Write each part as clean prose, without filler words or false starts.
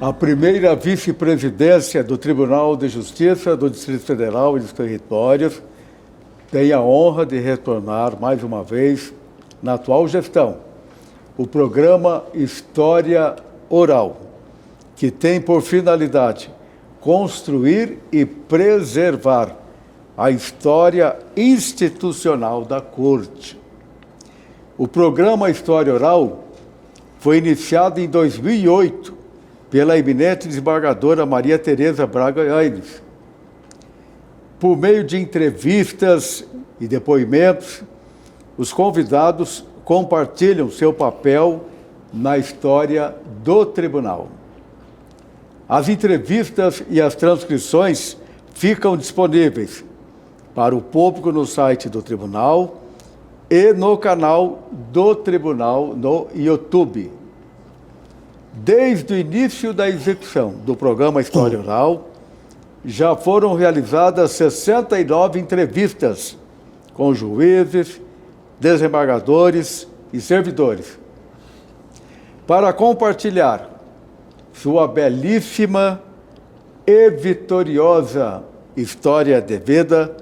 A primeira vice-presidência do Tribunal de Justiça do Distrito Federal e dos Territórios tem a honra de retornar mais uma vez, na atual gestão, o programa História Oral, que tem por finalidade construir e preservar a história institucional da Corte. O programa História Oral foi iniciado em 2008 pela eminente desembargadora Maria Tereza Braga Ayres. Por meio de entrevistas e depoimentos, os convidados compartilham seu papel na história do tribunal. As entrevistas e as transcrições ficam disponíveis para o público no site do tribunal e no canal do tribunal no YouTube. Desde o início da execução do programa História Oral, já foram realizadas 69 entrevistas com juízes, desembargadores e servidores, para compartilhar sua belíssima e vitoriosa história de vida.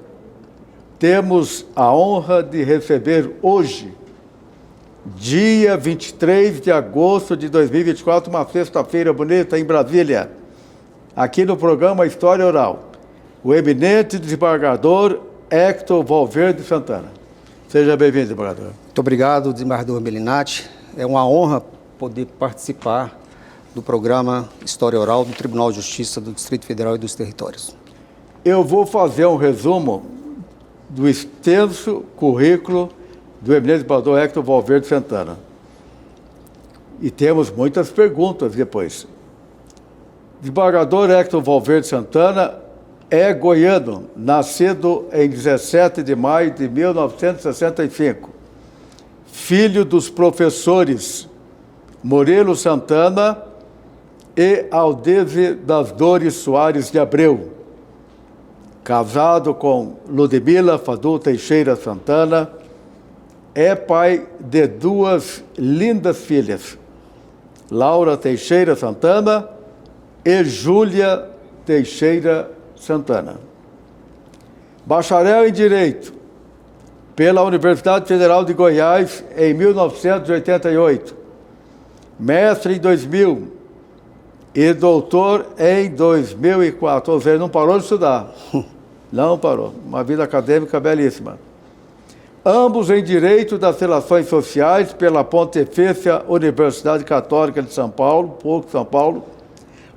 Temos a honra de receber hoje, dia 23 de agosto de 2024, uma sexta-feira bonita em Brasília, aqui no programa História Oral, o eminente desembargador Hector Valverde Santana. Seja bem-vindo, desembargador. Muito obrigado, desembargador Melinati. É uma honra poder participar do programa História Oral do Tribunal de Justiça do Distrito Federal e dos Territórios. Eu vou fazer um resumo do extenso currículo do eminente desembargador Hector Valverde Santana. E temos muitas perguntas depois. Desembargador Hector Valverde Santana é goiano, nascido em 17 de maio de 1965. Filho dos professores Murilo Santana e Aldeze das Dores Soares de Abreu. Casado com Ludmila Fadu Teixeira Santana, é pai de duas lindas filhas, Laura Teixeira Santana e Júlia Teixeira Santana. Bacharel em Direito pela Universidade Federal de Goiás em 1988, mestre em 2000 e doutor em 2004, ou seja, não parou de estudar. Não parou. Uma vida acadêmica belíssima. Ambos em Direito das Relações Sociais pela Pontifícia Universidade Católica de São Paulo, PUC São Paulo,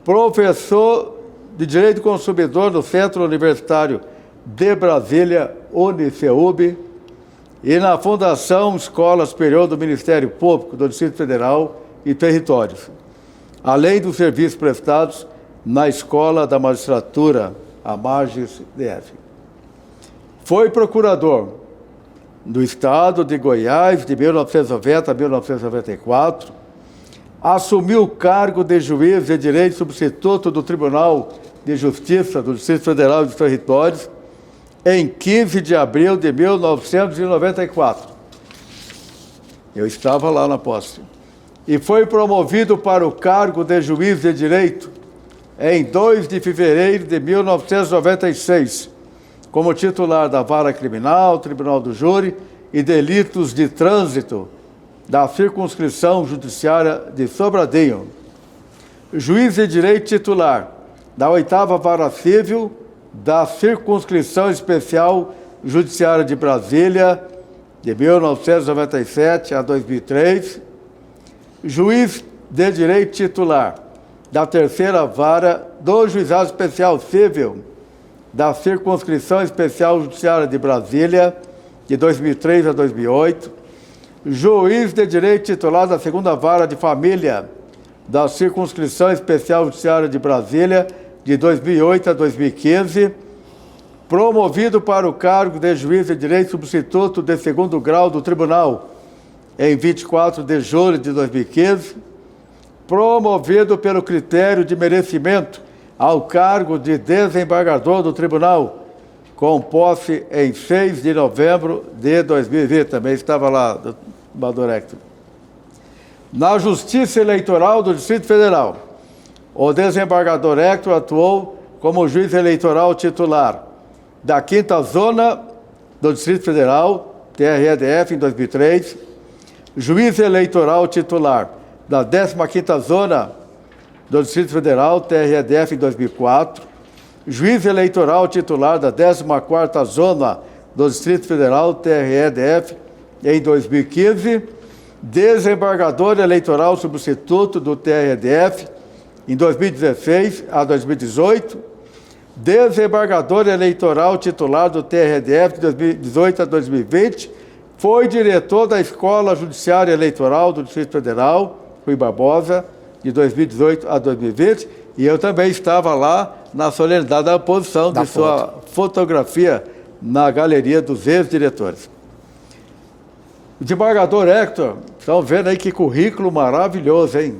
professor de Direito do Consumidor no Centro Universitário de Brasília, Uniceub, e na Fundação Escola Superior do Ministério Público do Distrito Federal e Territórios, além dos serviços prestados na Escola da Magistratura, a Magis-DF. Foi procurador do Estado de Goiás de 1990 a 1994, assumiu o cargo de juiz de direito substituto do Tribunal de Justiça do Distrito Federal e dos Territórios em 15 de abril de 1994. Eu estava lá na posse. E foi promovido para o cargo de juiz de direito em 2 de fevereiro de 1996, como titular da Vara Criminal, Tribunal do Júri e Delitos de Trânsito da Circunscrição Judiciária de Sobradinho. Juiz de direito titular da 8ª Vara Civil da Circunscrição Especial Judiciária de Brasília, de 1997 a 2003, juiz de direito titular da 3ª Vara do Juizado Especial Civil da Circunscrição Especial Judiciária de Brasília, de 2003 a 2008, juiz de direito titular da 2ª Vara de Família da Circunscrição Especial Judiciária de Brasília, de 2008 a 2015, promovido para o cargo de juiz de direito substituto de 2º grau do Tribunal, em 24 de julho de 2015, promovido pelo critério de merecimento ao cargo de desembargador do Tribunal, com posse em 6 de novembro de 2020. Também estava lá, desembargador Hector. Na Justiça Eleitoral do Distrito Federal, O desembargador Hector atuou como juiz eleitoral titular da 5ª Zona do Distrito Federal, TRE-DF, em 2003, juiz eleitoral titular da 15ª Zona do Distrito Federal, TRE-DF, em 2004, juiz eleitoral titular da 14ª Zona do Distrito Federal, TRE-DF, em 2015, desembargador eleitoral substituto do TRE-DF, em 2016 a 2018, desembargador eleitoral titular do TRE-DF de 2018 a 2020, foi diretor da Escola Judiciária Eleitoral do Distrito Federal, Rui Barbosa, de 2018 a 2020, e eu também estava lá na solenidade da posição de sua fotografia na galeria dos ex-diretores. O desembargador Hector, estão vendo aí que currículo maravilhoso, hein?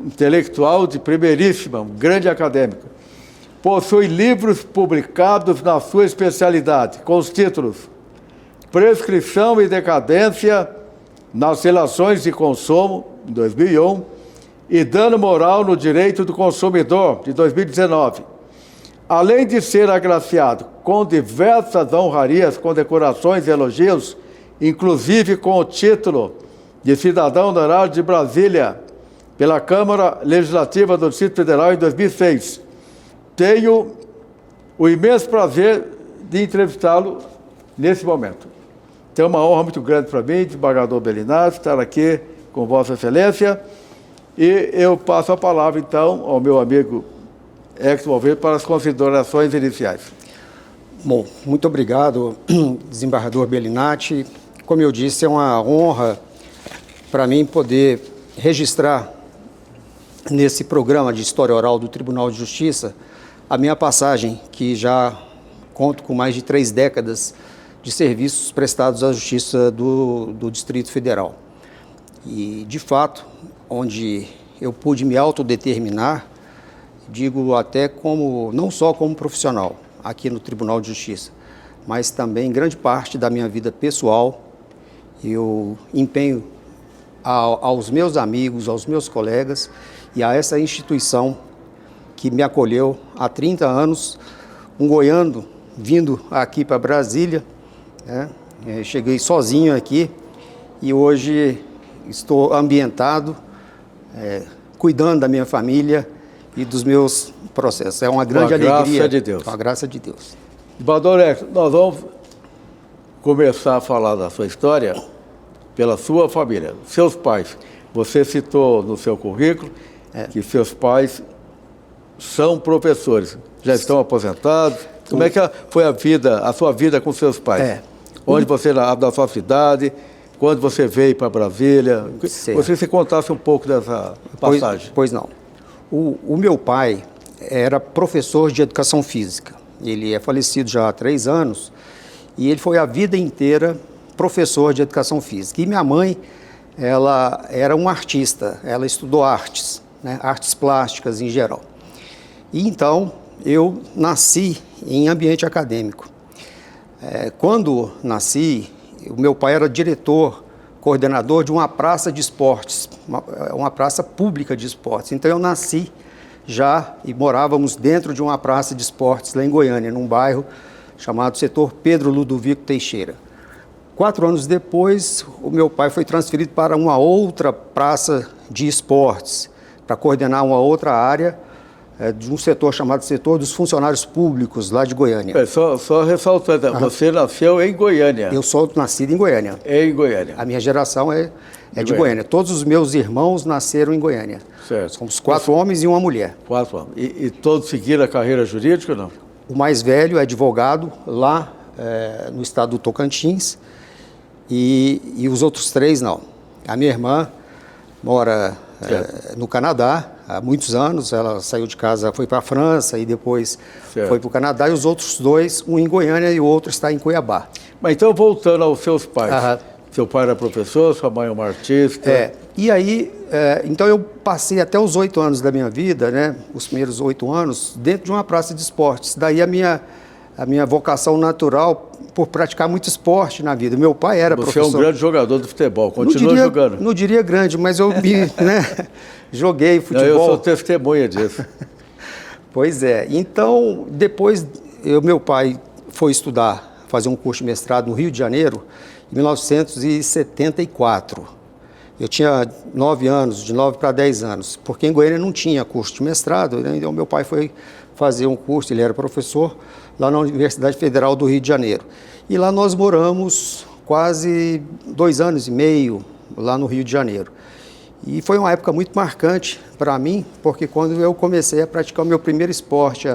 Intelectual de primeiríssima, um grande acadêmico. Possui livros publicados na sua especialidade, com os títulos Prescrição e Decadência nas Relações de Consumo, em 2001, e Dano Moral no Direito do Consumidor, de 2019. Além de ser agraciado com diversas honrarias, condecorações e elogios, inclusive com o título de Cidadão Honorário de Brasília, pela Câmara Legislativa do Distrito Federal em 2006. Tenho o imenso prazer de entrevistá-lo nesse momento. Então, é uma honra muito grande para mim, desembargador Bellinati, estar aqui com Vossa Excelência. E eu passo a palavra, então, ao meu amigo Hector Louveira para as considerações iniciais. Bom, muito obrigado, desembargador Bellinati. Como eu disse, é uma honra para mim poder registrar nesse programa de História Oral do Tribunal de Justiça a minha passagem, que já conto com mais de 3 décadas de serviços prestados à Justiça do Distrito Federal. E, de fato, onde eu pude me autodeterminar, digo até como, não só como profissional aqui no Tribunal de Justiça, mas também grande parte da minha vida pessoal, eu empenho aos meus amigos, aos meus colegas e a essa instituição que me acolheu há 30 anos, um goiano vindo aqui para Brasília, né? Cheguei sozinho aqui e hoje estou ambientado, cuidando da minha família e dos meus processos. É uma grande alegria. Com a graça de Deus. Com a graça de Deus. Desembargador Hector, nós vamos começar a falar da sua história pela sua família, seus pais. Você citou no seu currículo que seus pais são professores, já estão aposentados. Como é que foi a sua vida com seus pais? Onde você era da sua cidade, quando você veio para Brasília? Você se contasse um pouco dessa passagem. Pois não. O meu pai era professor de educação física. Ele é falecido já há 3 anos e ele foi a vida inteira professor de educação física. E minha mãe, ela era uma artista, ela estudou artes, né, artes plásticas em geral. E então eu nasci em ambiente acadêmico. Quando nasci, o meu pai era diretor, coordenador de uma praça de esportes, uma praça pública de esportes. Então eu nasci já e morávamos dentro de uma praça de esportes lá em Goiânia, num bairro chamado Setor Pedro Ludovico Teixeira. 4 anos depois, o meu pai foi transferido para uma outra praça de esportes, para coordenar uma outra área de um setor chamado Setor dos Funcionários Públicos, lá de Goiânia. Só ressaltando, você nasceu em Goiânia. Eu sou nascido em Goiânia. Em Goiânia. A minha geração é de Goiânia. Todos os meus irmãos nasceram em Goiânia. Certo. Somos 4 homens e uma mulher. 4 homens. E todos seguiram a carreira jurídica ou não? O mais velho é advogado lá no estado do Tocantins e os outros 3 não. A minha irmã mora no Canadá há muitos anos. Ela saiu de casa, foi para a França e depois foi para o Canadá. E os outros 2, um em Goiânia e o outro está em Cuiabá. Mas então, voltando aos seus pais. Seu pai era professor, sua mãe é uma artista. E aí, então eu passei até os 8 anos da minha vida, né, os primeiros 8 anos, dentro de uma praça de esportes. Daí a minha a minha vocação natural por praticar muito esporte na vida. Meu pai era professor. Você é um grande jogador de futebol, continua jogando. Não diria grande, mas eu joguei futebol. Não, eu sou testemunha disso. Pois é. Então, depois, meu pai foi estudar, fazer um curso de mestrado no Rio de Janeiro, em 1974. Eu tinha 9 anos, de 9 para 10 anos, porque em Goiânia não tinha curso de mestrado, né? Então meu pai foi fazer um curso, ele era professor, lá na Universidade Federal do Rio de Janeiro. E lá nós moramos quase 2 anos e meio, lá no Rio de Janeiro. E foi uma época muito marcante para mim, porque quando eu comecei a praticar o meu primeiro esporte,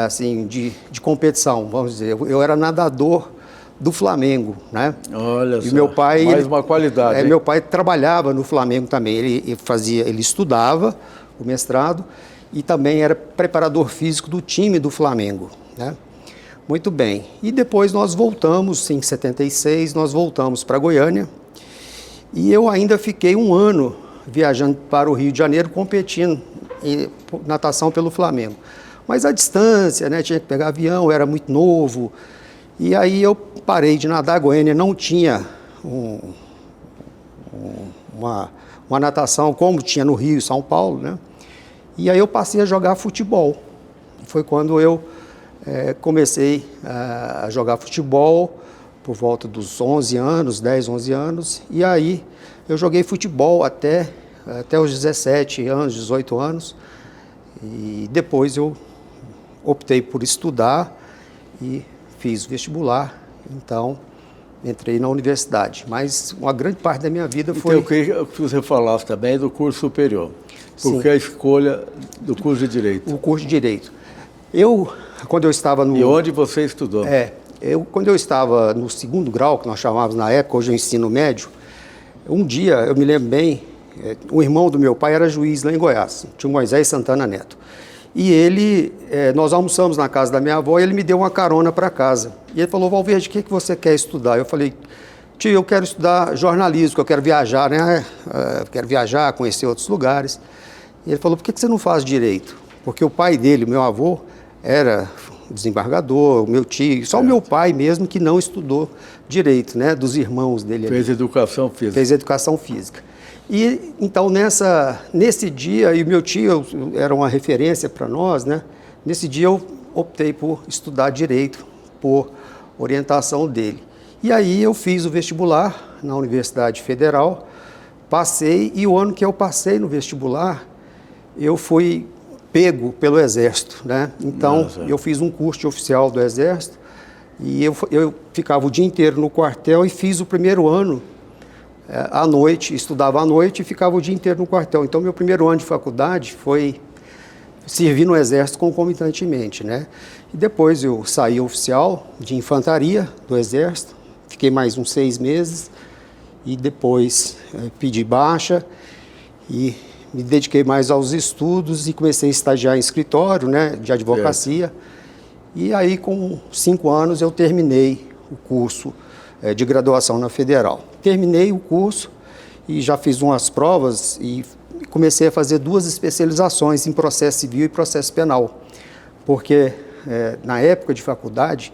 assim, de competição, vamos dizer, eu era nadador do Flamengo, né? Olha e só, meu pai, mais uma qualidade. Meu pai trabalhava no Flamengo também, ele estudava o mestrado e também era preparador físico do time do Flamengo, né? Muito bem. E depois nós voltamos, em 76, nós voltamos para Goiânia e eu ainda fiquei 1 ano viajando para o Rio de Janeiro competindo em natação pelo Flamengo. Mas a distância, né? Tinha que pegar avião, eu era muito novo. E aí eu parei de nadar. Goiânia não tinha uma natação como tinha no Rio e São Paulo, né? E aí eu passei a jogar futebol. Foi quando eu comecei a jogar futebol por volta dos 11 anos, 10, 11 anos. E aí eu joguei futebol até os 17 anos, 18 anos. E depois eu optei por estudar e fiz o vestibular, então entrei na universidade. Mas uma grande parte da minha vida foi... Então, eu queria que você falasse também do curso superior. Por que a escolha do curso de Direito? O curso de Direito. Quando eu estava no... E onde você estudou? Quando eu estava no 2º grau, que nós chamávamos na época, hoje é o ensino médio, um dia, eu me lembro bem, o irmão do meu pai era juiz lá em Goiás, tio Moisés Santana Neto. E nós almoçamos na casa da minha avó e ele me deu uma carona para casa. E ele falou: Valverde, o que você quer estudar? Eu falei: tio, eu quero estudar jornalismo, porque eu quero viajar, né? Quero viajar, conhecer outros lugares. E ele falou: por que você não faz direito? Porque o pai dele, meu avô, era desembargador, meu tio, só o meu pai mesmo que não estudou direito, né? Dos irmãos dele. Fez educação física. Fez educação física. E então nesse dia, e meu tio era uma referência para nós, né? Nesse dia eu optei por estudar direito, por orientação dele. E aí eu fiz o vestibular na Universidade Federal, passei, e o ano que eu passei no vestibular, eu fui pego pelo Exército, né? Então eu fiz um curso de oficial do Exército e eu ficava o dia inteiro no quartel e fiz o primeiro ano à noite, estudava à noite e ficava o dia inteiro no quartel. Então, meu primeiro ano de faculdade foi servir no Exército concomitantemente, né? E depois eu saí oficial de infantaria do Exército, fiquei mais uns 6 meses e depois pedi baixa e me dediquei mais aos estudos e comecei a estagiar em escritório, né, de advocacia. E aí, com 5 anos, eu terminei o curso de graduação na Federal. Terminei o curso e já fiz umas provas e comecei a fazer 2 especializações em processo civil e processo penal, porque na época de faculdade,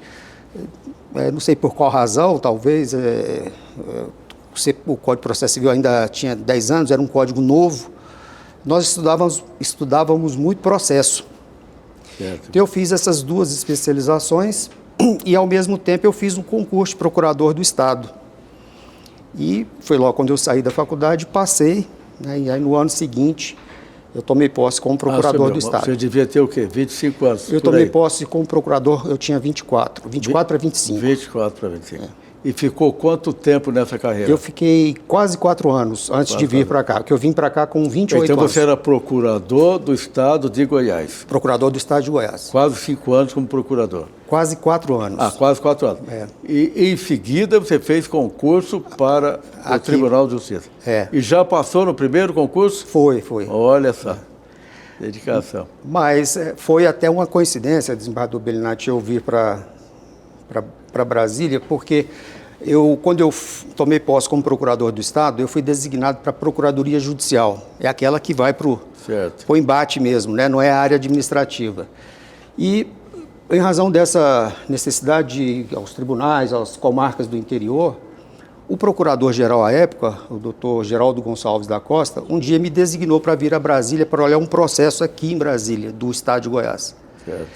não sei por qual razão, talvez o Código de Processo Civil ainda tinha 10 anos, era um código novo, nós estudávamos muito processo. Certo. Então eu fiz essas 2 especializações e, ao mesmo tempo, eu fiz um concurso de procurador do Estado. E foi logo quando eu saí da faculdade, passei, né, e aí no ano seguinte eu tomei posse como procurador do Estado. Você devia ter o quê? 25 anos? Eu tomei posse como procurador, eu tinha 24 para 25. 24 para 25. E ficou quanto tempo nessa carreira? Eu fiquei quase 4 anos antes de vir para cá, porque eu vim para cá com 28 anos. Então você era procurador do Estado de Goiás? Procurador do Estado de Goiás. Quase 5 anos como procurador? Quase 4 anos. Quase 4 anos. E em seguida você fez concurso para o Tribunal de Justiça? E já passou no primeiro concurso? Foi. Olha só, dedicação. Mas foi até uma coincidência, desembargador Bellinati, eu vir para Brasília, porque quando eu tomei posse como procurador do Estado, eu fui designado para a Procuradoria Judicial. É aquela que vai para o embate mesmo, né? Não é a área administrativa. E Em razão dessa necessidade de ir aos tribunais, às comarcas do interior, o procurador-geral à época, o doutor Geraldo Gonçalves da Costa, um dia me designou para vir a Brasília para olhar um processo aqui em Brasília, do estado de Goiás. Certo.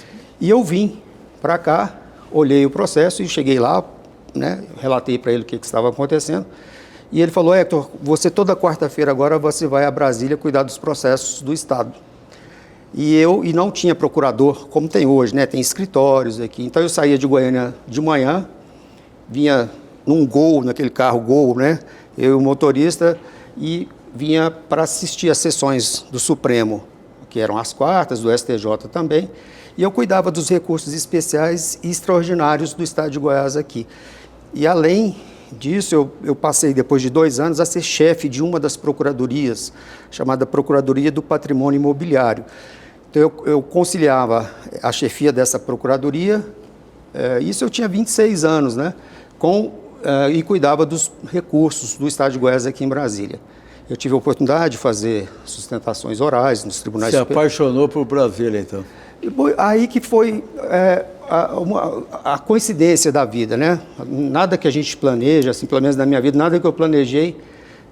E eu vim para cá, olhei o processo e cheguei lá, né, relatei para ele o que estava acontecendo. E ele falou: Hector, você toda quarta-feira agora você vai a Brasília cuidar dos processos do estado. E não tinha procurador como tem hoje, né? Tem escritórios aqui. Então eu saía de Goiânia de manhã, vinha num Gol, naquele carro Gol, né? Eu e o motorista, e vinha para assistir às sessões do Supremo, que eram as quartas, do STJ também. E eu cuidava dos recursos especiais e extraordinários do estado de Goiás aqui. E além disso, eu passei, depois de 2 anos, a ser chefe de uma das procuradorias, chamada Procuradoria do Patrimônio Imobiliário. Então, eu conciliava a chefia dessa procuradoria, isso eu tinha 26 anos, né? E cuidava dos recursos do estado de Goiás aqui em Brasília. Eu tive a oportunidade de fazer sustentações orais nos tribunais. Se apaixonou por Brasília, então? Aí que foi a coincidência da vida, né? Nada que a gente planeja, assim, pelo menos na minha vida, nada que eu planejei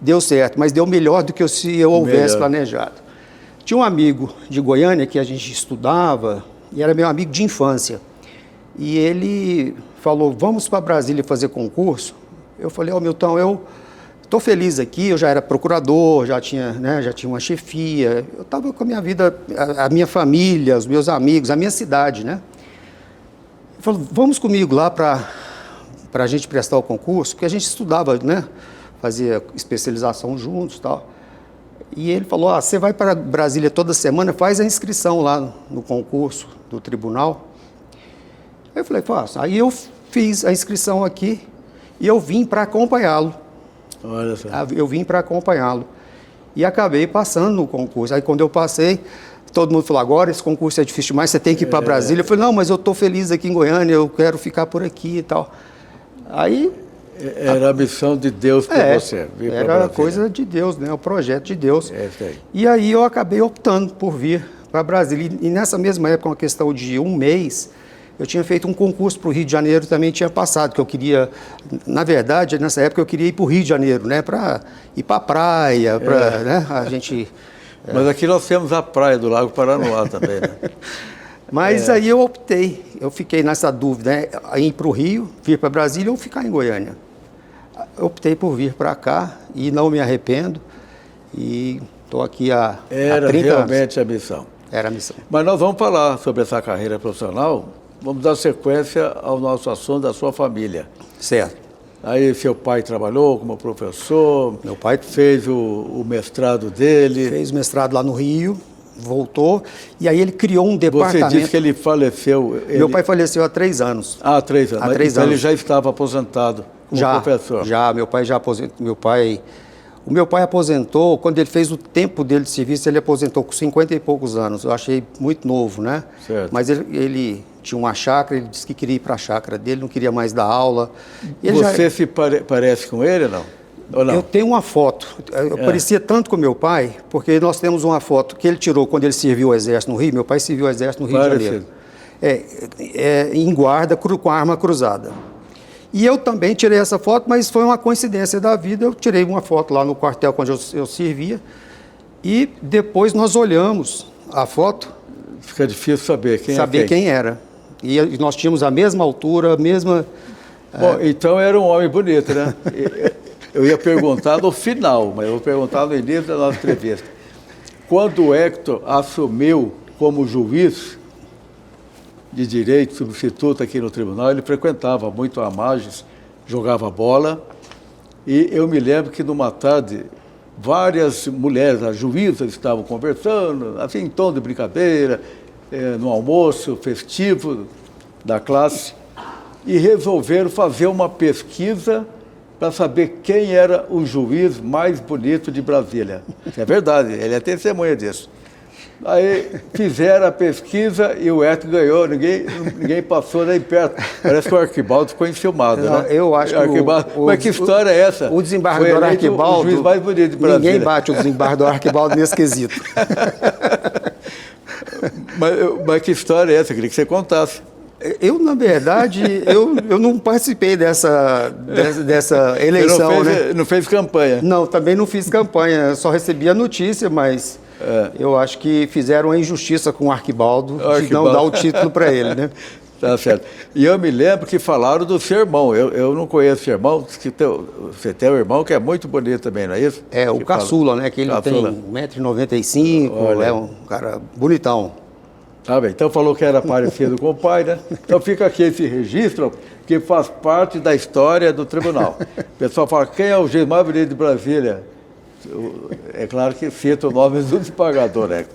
deu certo, mas deu melhor do que se eu houvesse planejado. Tinha um amigo de Goiânia que a gente estudava e era meu amigo de infância. E ele falou: vamos para Brasília fazer concurso? Eu falei: Milton, eu estou feliz aqui, eu já era procurador, já tinha uma chefia, eu estava com a minha vida, a minha família, os meus amigos, a minha cidade, né? Ele falou: vamos comigo lá para a gente prestar o concurso, porque a gente estudava, né? Fazia especialização juntos e tal. E ele falou: você vai para Brasília toda semana, faz a inscrição lá no concurso do tribunal. Eu falei: faço. Aí eu fiz a inscrição aqui e eu vim para acompanhá-lo. Olha só. Eu vim para acompanhá-lo. E acabei passando no concurso. Aí quando eu passei, todo mundo falou: agora esse concurso é difícil demais, você tem que ir para Brasília. Eu falei: não, mas eu estou feliz aqui em Goiânia, eu quero ficar por aqui e tal. Aí... Era a missão de Deus para você. Era a coisa de Deus, né? O projeto de Deus. Aí. E aí eu acabei optando por vir para Brasília. E nessa mesma época, uma questão de 1 mês, eu tinha feito um concurso para o Rio de Janeiro, também tinha passado, que eu queria, na verdade, nessa época eu queria ir para o Rio de Janeiro, né? Para ir para a praia, para né? A gente... Mas aqui nós temos a praia do Lago Paranoá também, né? Mas aí eu optei, eu fiquei nessa dúvida, né? Ir para o Rio, vir para Brasília ou ficar em Goiânia. Eu optei por vir para cá e não me arrependo. E estou aqui há 30 anos. Era realmente a missão. Era a missão. Mas nós vamos falar sobre essa carreira profissional, vamos dar sequência ao nosso assunto da sua família. Certo. Aí seu pai trabalhou como professor. Meu pai fez o mestrado dele. Fez o mestrado lá no Rio, voltou, e aí ele criou um departamento. Você disse que ele faleceu... Meu pai faleceu há 3 anos. Há 3 anos. Há 3 então anos. Ele já estava aposentado como professor. Já, meu pai já aposentou. O meu pai aposentou, quando ele fez o tempo dele de serviço, ele aposentou com 50 e poucos anos. Eu achei muito novo, né? Certo. Mas ele tinha uma chácara, ele disse que queria ir para a chácara dele, não queria mais dar aula. Você se parece com ele ou não? Eu tenho uma foto. Eu parecia tanto com meu pai, porque nós temos uma foto que ele tirou quando ele serviu o Exército no Rio. Meu pai serviu o Exército no Rio de Janeiro. Em guarda, com a arma cruzada. E eu também tirei essa foto, mas foi uma coincidência da vida. Eu tirei uma foto lá no quartel onde eu servia. E depois nós olhamos a foto. Fica difícil saber quem Saber quem era. E nós tínhamos a mesma altura, a mesma... Bom, então era um homem bonito, né? Eu ia perguntar no final, mas eu vou perguntar no início da nossa entrevista. Quando o Hector assumiu como juiz de direito, substituto aqui no tribunal, ele frequentava muito a Magis, jogava bola, e eu me lembro que numa tarde, várias mulheres, as juízas, estavam conversando, assim, em tom de brincadeira, no almoço festivo da classe, e resolveram fazer uma pesquisa para saber quem era o juiz mais bonito de Brasília. É verdade, ele é testemunha disso. Aí fizeram a pesquisa e o Hector ganhou, ninguém passou nem perto. Parece que o Arquibaldo ficou enciumado, né? Eu acho que mas que história é essa? O desembargador Arquibaldo, o juiz mais bonito de Brasília. Ninguém bate o desembargador Arquibaldo nesse quesito. Mas que história é essa? Eu queria que você contasse. Eu, na verdade, eu não participei dessa eleição, Não fez campanha? Não, também não fiz campanha, só recebi a notícia, mas eu acho que fizeram a injustiça com o Arquibaldo de não dar o título para ele, né? Tá certo. E eu me lembro que falaram do seu irmão. Eu não conheço seu irmão. Você tem um irmão que é muito bonito também, não é isso? É, o Caçula, né? Que ele Caçula. tem 1,95 m, é um cara bonitão. Tá bem. Então falou que era parecido com o pai, né? Então fica aqui esse registro que faz parte da história do tribunal. O pessoal fala, quem é o juiz mais bonito de Brasília? É claro que cita o nome do desembargador, né?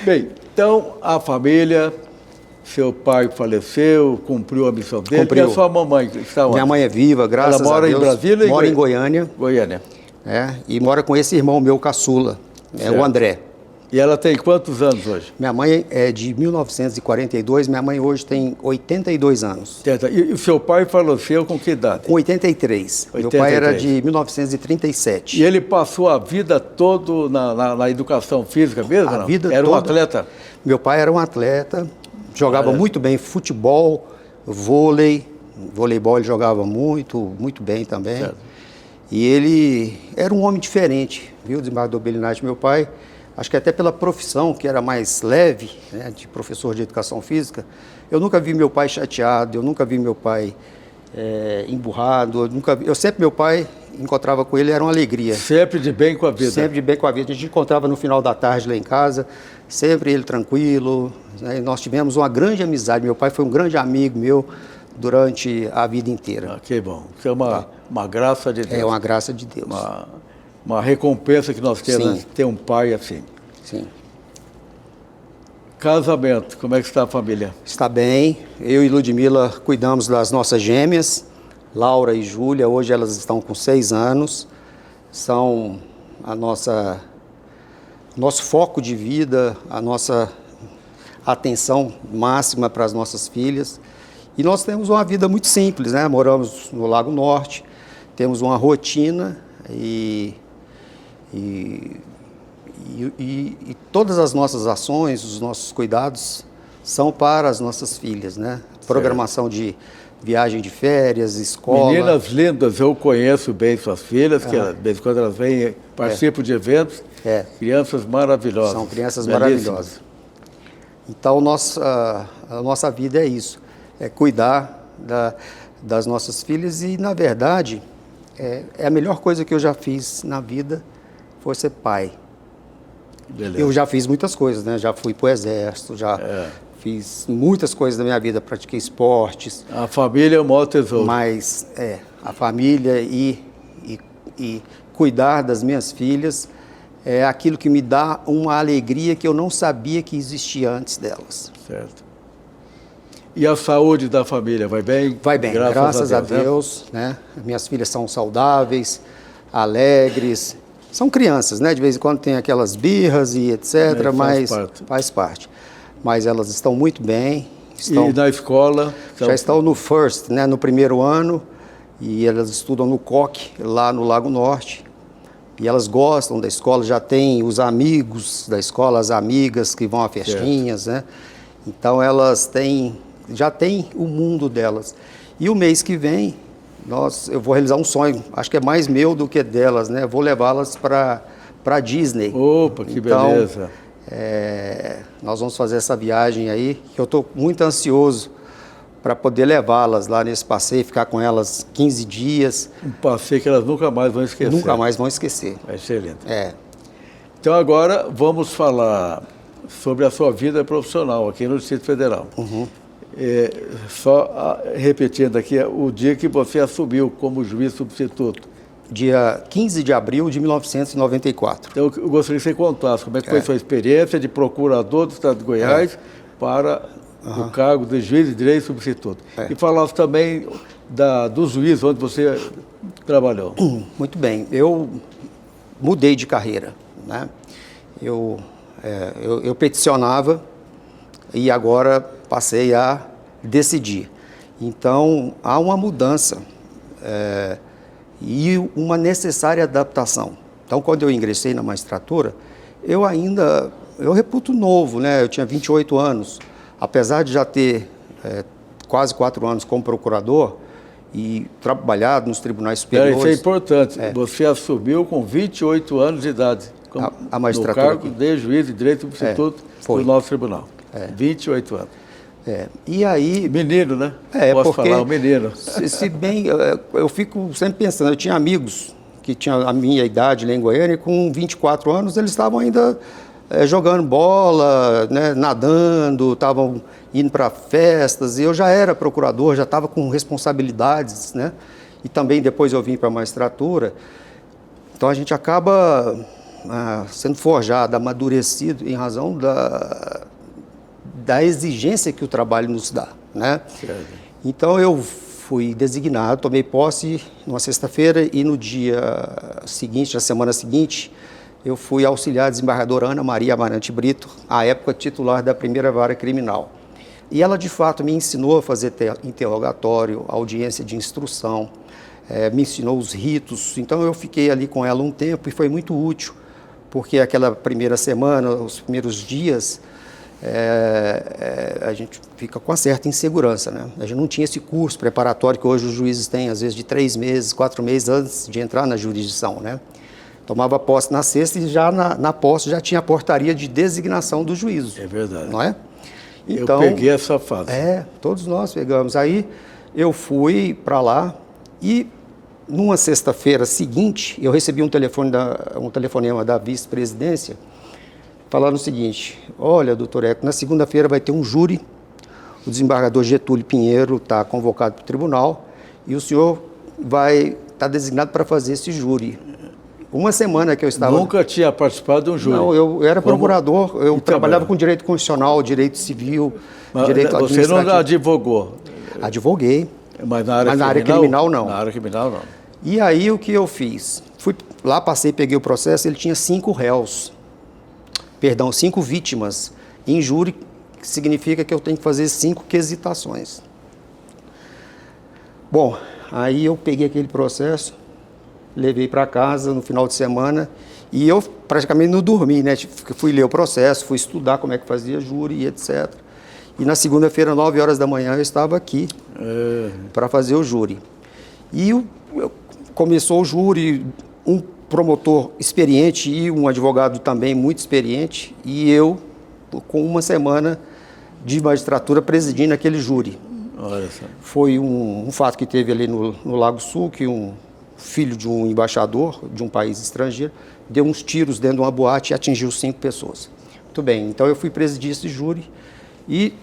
Bem, então a família... Seu pai faleceu, cumpriu a missão dele. Cumpriu. E a sua mamãe está onde? Minha mãe é viva, graças a Deus. Ela mora em Brasília? Mora em Goiânia. Goiânia. E mora com esse irmão meu, caçula, o André. E ela tem quantos anos hoje? Minha mãe é de 1942, minha mãe hoje tem 82 anos. E o seu pai faleceu com que idade? Com 83. Meu pai era de 1937. E ele passou a vida toda na educação física mesmo? A vida era toda. Um atleta? Meu pai era um atleta, jogava muito bem futebol, vôlei, voleibol ele jogava muito bem também. Certo. E ele era um homem diferente, viu, desembargador Bellinati, meu pai. Acho que até pela profissão, que era mais leve, né, de professor de educação física, eu nunca vi meu pai chateado, eu nunca vi meu pai emburrado, eu sempre meu pai encontrava com ele, era uma alegria. Sempre de bem com a vida. Sempre de bem com a vida. A gente encontrava no final da tarde lá em casa, sempre ele tranquilo, né, e nós tivemos uma grande amizade. Meu pai foi um grande amigo meu durante a vida inteira. Ah, que bom. Isso é uma graça de Deus. É uma graça de Deus. Uma recompensa que nós temos, Sim. ter um pai assim. Sim. Casamento, como é que está a família? Está bem. Eu e Ludmila cuidamos das nossas gêmeas, Laura e Júlia. Hoje elas estão com 6 anos. São nosso foco de vida, a nossa atenção máxima para as nossas filhas. E nós temos uma vida muito simples, né? Moramos no Lago Norte, temos uma rotina e todas as nossas ações, os nossos cuidados são para as nossas filhas, né? Programação de viagem de férias, escola. Meninas lindas, eu conheço bem suas filhas, que de vez em quando elas vêm, participam de eventos. Crianças maravilhosas. São crianças belíssimas. maravilhosas. Então, a nossa vida é isso, é cuidar das nossas filhas e, na verdade, a melhor coisa que eu já fiz na vida foi ser pai. Beleza. Eu já fiz muitas coisas, né? Já fui para o exército, já fiz muitas coisas na minha vida, pratiquei esportes. A família é o maior tesouro. Mas a família e cuidar das minhas filhas é aquilo que me dá uma alegria que eu não sabia que existia antes delas. Certo. E a saúde da família, vai bem? Vai bem, graças a Deus, né? Minhas filhas são saudáveis, alegres. São crianças, né? De vez em quando tem aquelas birras e etc., mas faz parte. Mas elas estão muito bem. E na escola? Já estão no FIRST, né? No primeiro ano, e elas estudam no COC, lá no Lago Norte. E elas gostam da escola, já tem os amigos da escola, as amigas que vão a festinhas, né? Então elas já têm o mundo delas. E o mês que vem, eu vou realizar um sonho, acho que é mais meu do que delas, né? Vou levá-las para Disney. Opa, que beleza! Nós vamos fazer essa viagem aí, que eu estou muito ansioso para poder levá-las lá nesse passeio, ficar com elas 15 dias. Um passeio que elas nunca mais vão esquecer. Nunca mais vão esquecer. Excelente. Então agora vamos falar sobre a sua vida profissional aqui no Distrito Federal. Uhum. Só repetindo aqui, o dia que você assumiu como juiz substituto. Dia 15 de abril de 1994. Então eu gostaria que você contasse como é que foi sua experiência de procurador do Estado de Goiás para o cargo de juiz de direito substituto. E falasse também do juiz onde você trabalhou. Muito bem. Eu mudei de carreira, né? Eu peticionava e agora passei a decidir. Então, há uma mudança e uma necessária adaptação. Então, quando eu ingressei na magistratura, eu reputo novo, né? Eu tinha 28 anos, apesar de já ter quase 4 anos como procurador e trabalhado nos tribunais Isso superiores. é importante. Você assumiu com 28 anos de idade. A magistratura no cargo aqui. de juiz de direito substituto do nosso tribunal. 28 anos. E aí... Menino, né? Posso falar, um menino. Se bem, eu fico sempre pensando, eu tinha amigos que tinham a minha idade lá em Goiânia, e com 24 anos eles estavam ainda jogando bola, né, nadando, estavam indo para festas, e eu já era procurador, já estava com responsabilidades, né? E também depois eu vim para a magistratura. Então a gente acaba sendo forjado, amadurecido em razão da exigência que o trabalho nos dá, né? Então eu fui designado, tomei posse numa sexta-feira e no dia seguinte, na semana seguinte, eu fui auxiliar a desembargadora Ana Maria Amarante Brito, à época titular da primeira vara criminal. E ela, de fato, me ensinou a fazer interrogatório, audiência de instrução, me ensinou os ritos. Então eu fiquei ali com ela um tempo e foi muito útil, porque aquela primeira semana, os primeiros dias, a gente fica com uma certa insegurança, né? A gente não tinha esse curso preparatório que hoje os juízes têm, às vezes de 3 meses, 4 meses antes de entrar na jurisdição, né? Tomava posse na sexta e já na posse já tinha a portaria de designação do juízo. É verdade. Não é? Então, eu peguei essa fase. Todos nós pegamos. Aí eu fui para lá e numa sexta-feira seguinte eu recebi um telefonema da vice-presidência falando o seguinte: olha, doutor Eco, na segunda-feira vai ter um júri, o desembargador Getúlio Pinheiro está convocado para o tribunal e o senhor vai estar designado para fazer esse júri. Uma semana que eu estava... Nunca tinha participado de um júri? Não, eu era procurador, eu trabalhava com direito constitucional, direito civil, direito administrativo. Você não advogou? Advoguei. Mas na área criminal, não. Na área criminal, não. E aí o que eu fiz? Fui lá, passei, peguei o processo, ele tinha 5 réus. Perdão, 5 vítimas em júri, que significa que eu tenho que fazer 5 quesitações. Bom, aí eu peguei aquele processo, levei para casa no final de semana e eu praticamente não dormi, né? Fui ler o processo, fui estudar como é que fazia júri e etc. E na segunda-feira, 9 horas da manhã, eu estava aqui para fazer o júri. E começou o júri, um promotor experiente e um advogado também muito experiente, e eu com uma semana de magistratura presidindo aquele júri. Olha só. Foi um fato que teve ali no Lago Sul, que um filho de um embaixador de um país estrangeiro deu uns tiros dentro de uma boate e atingiu 5 pessoas. Muito bem, então eu fui presidir esse júri e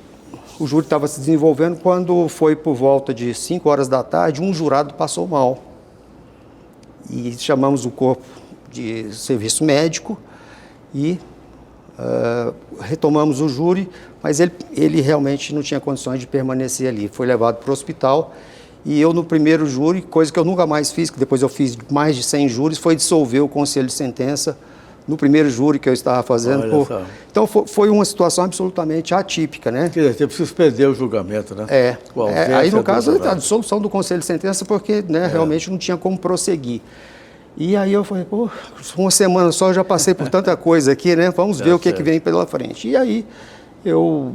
o júri estava se desenvolvendo quando foi por volta de 5 horas da tarde, um jurado passou mal. E chamamos o corpo de serviço médico e retomamos o júri, mas ele realmente não tinha condições de permanecer ali. Foi levado para o hospital e eu no primeiro júri, coisa que eu nunca mais fiz, que depois eu fiz mais de 100 júris, foi dissolver o conselho de sentença no primeiro júri que eu estava fazendo. Então foi uma situação absolutamente atípica, né? Quer dizer, teve que suspender o julgamento, né? Aí no caso a dissolução do conselho de sentença, porque realmente não tinha como prosseguir. E aí eu falei, uma semana só eu já passei por tanta coisa aqui, né? Vamos ver o que vem pela frente. E aí eu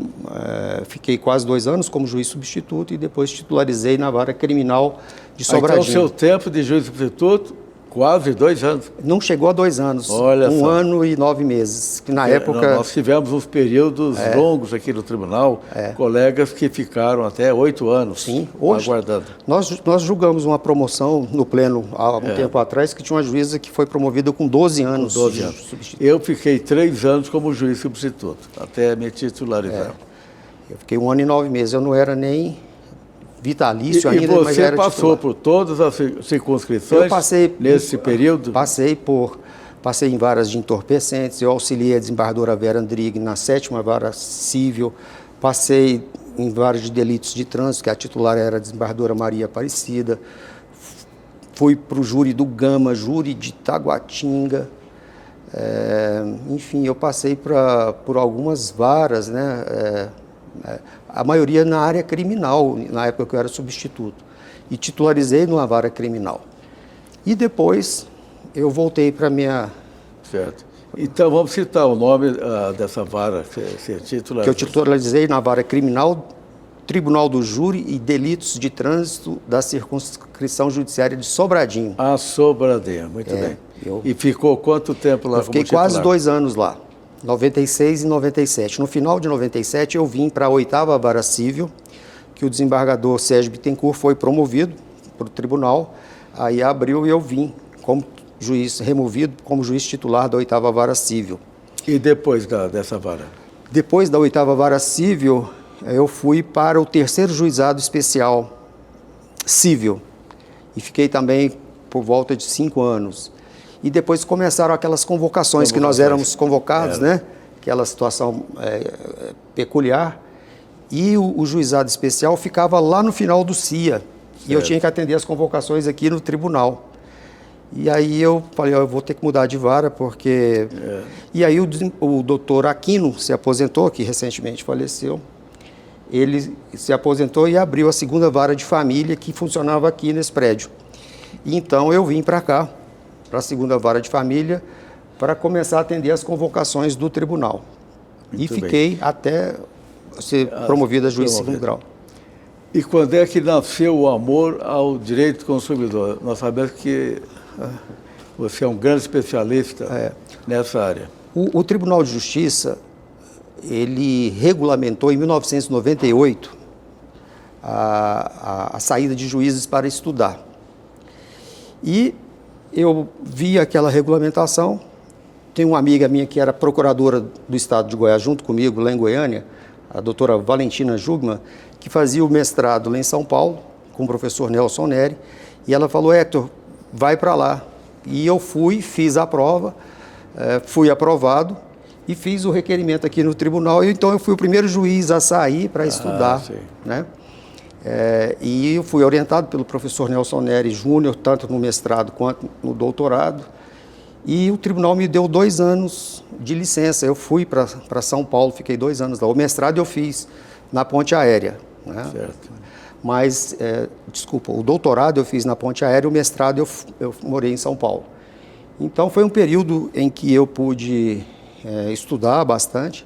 fiquei quase 2 anos como juiz substituto e depois titularizei na vara criminal de Sobradinho. Então o seu tempo de juiz substituto, quase 2 anos. Não chegou a 2 anos. Olha só. 1 ano e 9 meses. Que na época... Nós tivemos uns períodos longos aqui no tribunal, colegas que ficaram até 8 anos aguardando. Nós julgamos uma promoção no pleno há um tempo atrás, que tinha uma juíza que foi promovida com 12 anos. 12 anos. Eu fiquei 3 anos como juiz substituto, até me titularizar. Eu fiquei 1 ano e 9 meses. Eu não era nem vitalício ainda, mas era passou titular. por todas as circunscrições nesse período? Passei em varas de entorpecentes, eu auxiliei a desembargadora Vera Andrighi na 7ª vara civil, passei em varas de delitos de trânsito, que a titular era a desembargadora Maria Aparecida, fui para o júri do Gama, júri de Taguatinga, enfim, eu passei por algumas varas, né? A maioria na área criminal, na época que eu era substituto, e titularizei numa vara criminal. E depois eu voltei para a minha... Certo. Então vamos citar o nome dessa vara que você titularizou. Que eu titularizei na vara criminal Tribunal do Júri e Delitos de Trânsito da Circunscrição Judiciária de Sobradinho. Ah, Sobradinho, muito bem. E ficou quanto tempo lá? Eu fiquei quase 2 anos lá, 96 e 97. No final de 97 eu vim para a 8ª Vara Civil, que o desembargador Sérgio Bittencourt foi promovido para o tribunal, aí abriu e eu vim como juiz, removido como juiz titular da 8ª Vara Civil. E depois dessa vara? Depois da 8ª Vara Civil, eu fui para o 3º Juizado Especial Civil e fiquei também por volta de 5 anos. E depois começaram aquelas convocações que nós éramos convocados, né? Aquela situação peculiar. E o Juizado Especial ficava lá no final do CIA. E eu tinha que atender as convocações aqui no tribunal. E aí eu falei, eu vou ter que mudar de vara, porque... E aí o doutor Aquino se aposentou, que recentemente faleceu. Ele se aposentou e abriu a 2ª Vara de Família, que funcionava aqui nesse prédio. E então eu vim para cá, para a 2ª Vara de Família, para começar a atender as convocações do tribunal. Muito e fiquei bem. Até ser promovido a juiz de 2º grau. E quando é que nasceu o amor ao direito do consumidor? Nós sabemos que você é um grande especialista nessa área. O Tribunal de Justiça, ele regulamentou em 1998 a saída de juízes para estudar. E eu vi aquela regulamentação. Tem uma amiga minha que era procuradora do Estado de Goiás, junto comigo, lá em Goiânia, a doutora Valentina Jugman, que fazia o mestrado lá em São Paulo, com o professor Nelson Neri, e ela falou, Hector, vai para lá. E eu fui, fiz a prova, fui aprovado e fiz o requerimento aqui no tribunal. Então eu fui o primeiro juiz a sair para estudar, né? E eu fui orientado pelo professor Nelson Neri Júnior, tanto no mestrado quanto no doutorado. E o tribunal me deu 2 anos de licença. Eu fui para São Paulo, fiquei 2 anos lá. O mestrado eu fiz na Ponte Aérea, né? Certo. Mas, desculpa, o doutorado eu fiz na Ponte Aérea, o mestrado eu morei em São Paulo. Então foi um período em que eu pude estudar bastante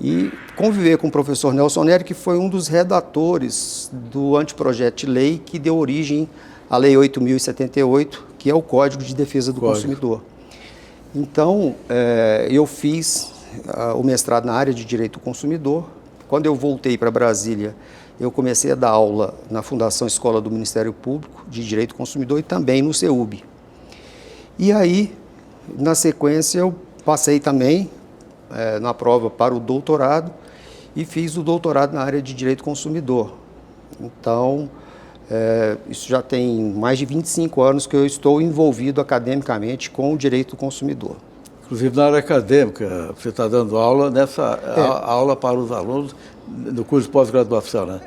e conviver com o professor Nelson Neri, que foi um dos redatores do anteprojeto de lei que deu origem à Lei 8.078, que é o Código de Defesa do Consumidor. Então, eu fiz o mestrado na área de Direito do Consumidor. Quando eu voltei para Brasília, eu comecei a dar aula na Fundação Escola do Ministério Público de Direito do Consumidor e também no CEUB. E aí, na sequência, eu passei também na prova para o doutorado e fiz o doutorado na área de Direito do Consumidor. Então, isso já tem mais de 25 anos que eu estou envolvido academicamente com o direito do consumidor. Inclusive na área acadêmica, você está dando aula aula para os alunos no curso de pós-graduação, né?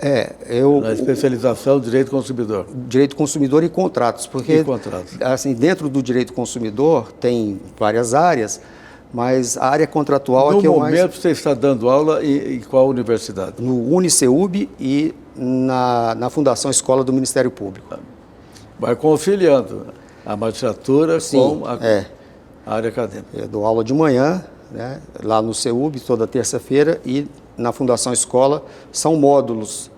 Na especialização de Direito do Consumidor. Direito do Consumidor e contratos, porque assim, dentro do Direito do Consumidor tem várias áreas, mas a área contratual é que eu mais... No momento você está dando aula em qual universidade? No UniCeub e na Fundação Escola do Ministério Público. Vai conciliando a magistratura com a área acadêmica. Eu dou aula de manhã, né, lá no CEUB, toda terça-feira, e na Fundação Escola são módulos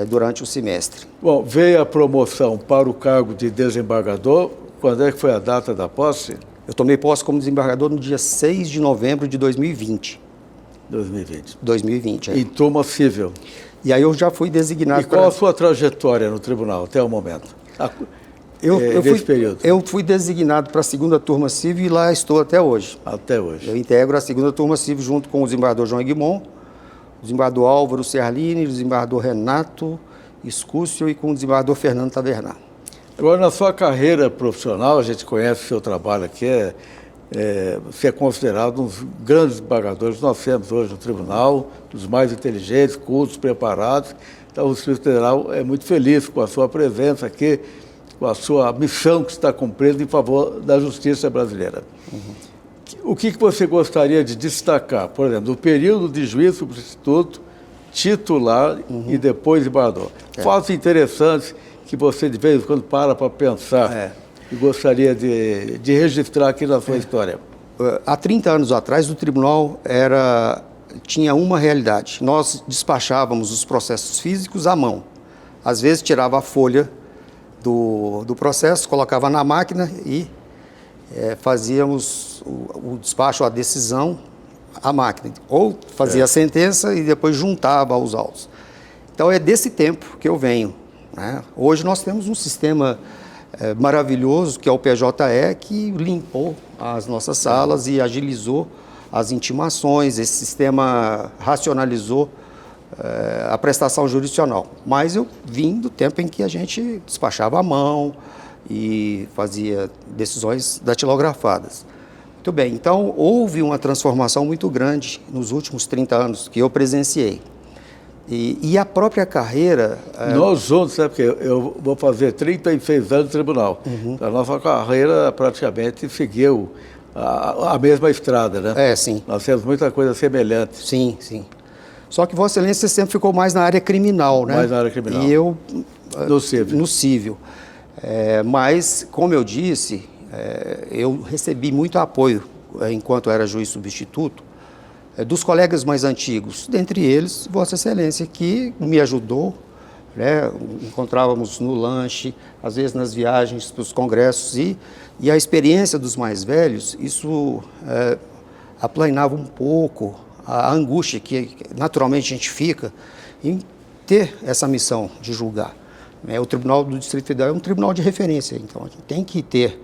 durante o semestre. Bom, veio a promoção para o cargo de desembargador. Quando é que foi a data da posse? Eu tomei posse como desembargador no dia 6 de novembro de 2020. 2020, Em turma civil. E aí eu já fui designado... E qual a sua trajetória no tribunal até o momento? Eu fui designado para a 2ª Turma Civil e lá estou até hoje. Até hoje. Eu integro a 2ª Turma Civil junto com o desembargador João Aguimon, o desembargador Álvaro Ciarline, o desembargador Renato Escúcio e com o desembargador Fernando Tavernar. Agora, na sua carreira profissional, a gente conhece o seu trabalho aqui, você é considerado um dos grandes desembargadores que nós temos hoje no tribunal, dos mais inteligentes, cultos, preparados. Então, o Distrito Federal é muito feliz com a sua presença aqui, com a sua missão que está cumprindo em favor da justiça brasileira. O que você gostaria de destacar, por exemplo, do período de juiz substituto, titular e depois desembargador? Fatos interessantes que você de vez em quando para pensar e gostaria de registrar aqui na sua história. Há 30 anos atrás, o tribunal era tinha uma realidade. Nós despachávamos os processos físicos à mão. Às vezes tirava a folha do processo, colocava na máquina e fazíamos o despacho, a decisão, à máquina. Ou fazia a sentença e depois juntava os autos. Então é desse tempo que eu venho, né? Hoje nós temos um sistema maravilhoso, que é o PJE, que limpou as nossas salas e agilizou as intimações. Esse sistema racionalizou a prestação jurisdicional. Mas eu vim do tempo em que a gente despachava à mão e fazia decisões datilografadas. Muito bem, então houve uma transformação muito grande nos últimos 30 anos que eu presenciei. E a própria carreira... Nós juntos, sabe, porque eu vou fazer 36 anos de tribunal. A nossa carreira praticamente seguiu a mesma estrada, né? Sim. Nós temos muita coisa semelhante. Sim, sim. Só que Vossa Excelência sempre ficou mais na área criminal, né? Mais na área criminal. E eu... No civil. No civil. Mas, como eu disse, eu recebi muito apoio, enquanto era juiz substituto, dos colegas mais antigos, dentre eles Vossa Excelência, que me ajudou, né? Encontrávamos no lanche, às vezes nas viagens para os congressos, e a experiência dos mais velhos, isso aplanava um pouco a angústia que naturalmente a gente fica em ter essa missão de julgar. O Tribunal do Distrito Federal é um tribunal de referência, então a gente tem que ter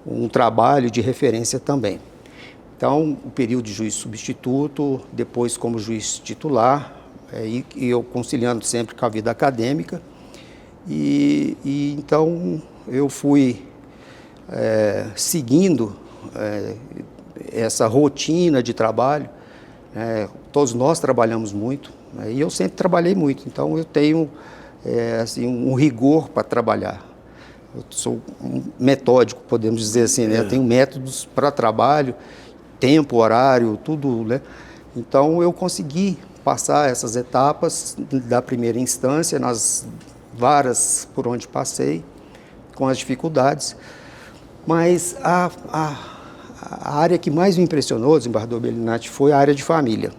um trabalho de referência também. Então, o período de juiz substituto, depois como juiz titular, e eu conciliando sempre com a vida acadêmica. E então eu fui seguindo essa rotina de trabalho. Todos nós trabalhamos muito, e eu sempre trabalhei muito, então eu tenho assim, um rigor para trabalhar. Eu sou metódico, podemos dizer assim, né? Eu tenho métodos para trabalho, tempo, horário, tudo, né? Então eu consegui passar essas etapas da primeira instância, nas varas por onde passei, com as dificuldades, mas a área que mais me impressionou, desembargador Bellinati, foi a área de família.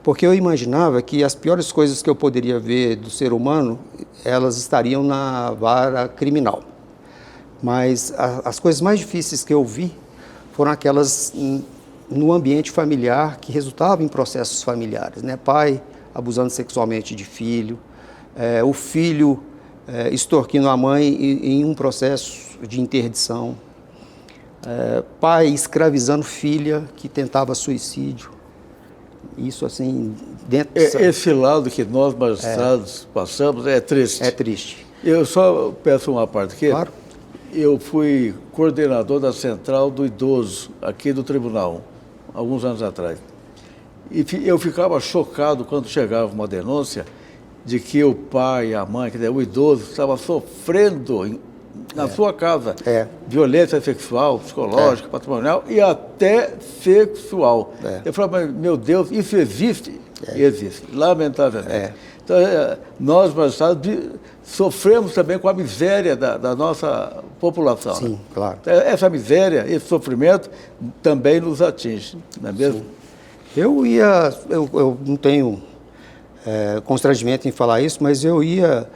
Porque eu imaginava que as piores coisas que eu poderia ver do ser humano, elas estariam na vara criminal. Mas as coisas mais difíceis que eu vi foram aquelas no ambiente familiar que resultavam em processos familiares, né? Pai abusando sexualmente de filho, o filho extorquindo a mãe em um processo de interdição, pai escravizando filha que tentava suicídio. Isso assim, dentro... Esse lado que nós magistrados passamos é triste. É triste. Eu só peço uma parte aqui. Claro. Eu fui coordenador da Central do Idoso, aqui do Tribunal, alguns anos atrás. E eu ficava chocado quando chegava uma denúncia de que o pai, a mãe, quer dizer, o idoso estava sofrendo na sua casa violência sexual, psicológica, patrimonial e até sexual. Eu falava, mas, meu Deus, isso existe? Existe, lamentavelmente. Então, nós, magistrados, sofremos também com a miséria da nossa população. Sim, né? claro. Essa miséria, esse sofrimento também nos atinge, não é mesmo? Sim. Eu não tenho constrangimento em falar isso, mas eu ia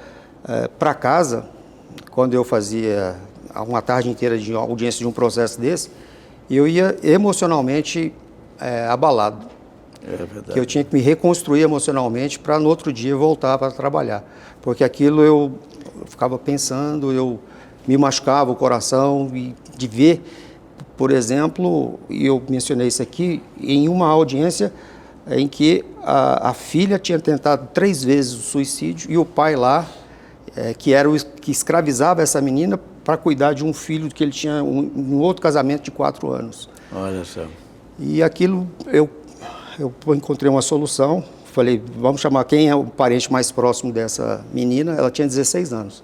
para casa, quando eu fazia uma tarde inteira de audiência de um processo desse, eu ia emocionalmente abalado. É verdade. Que eu tinha que me reconstruir emocionalmente para no outro dia voltar para trabalhar. Porque aquilo eu ficava pensando, eu me machucava o coração e de ver, por exemplo, e eu mencionei isso aqui, em uma audiência em que a filha tinha tentado 3 vezes o suicídio e o pai lá, que era que escravizava essa menina para cuidar de um filho que ele tinha um outro casamento de 4 anos. Olha só. E aquilo eu encontrei uma solução, falei, vamos chamar quem é o parente mais próximo dessa menina. Ela tinha 16 anos.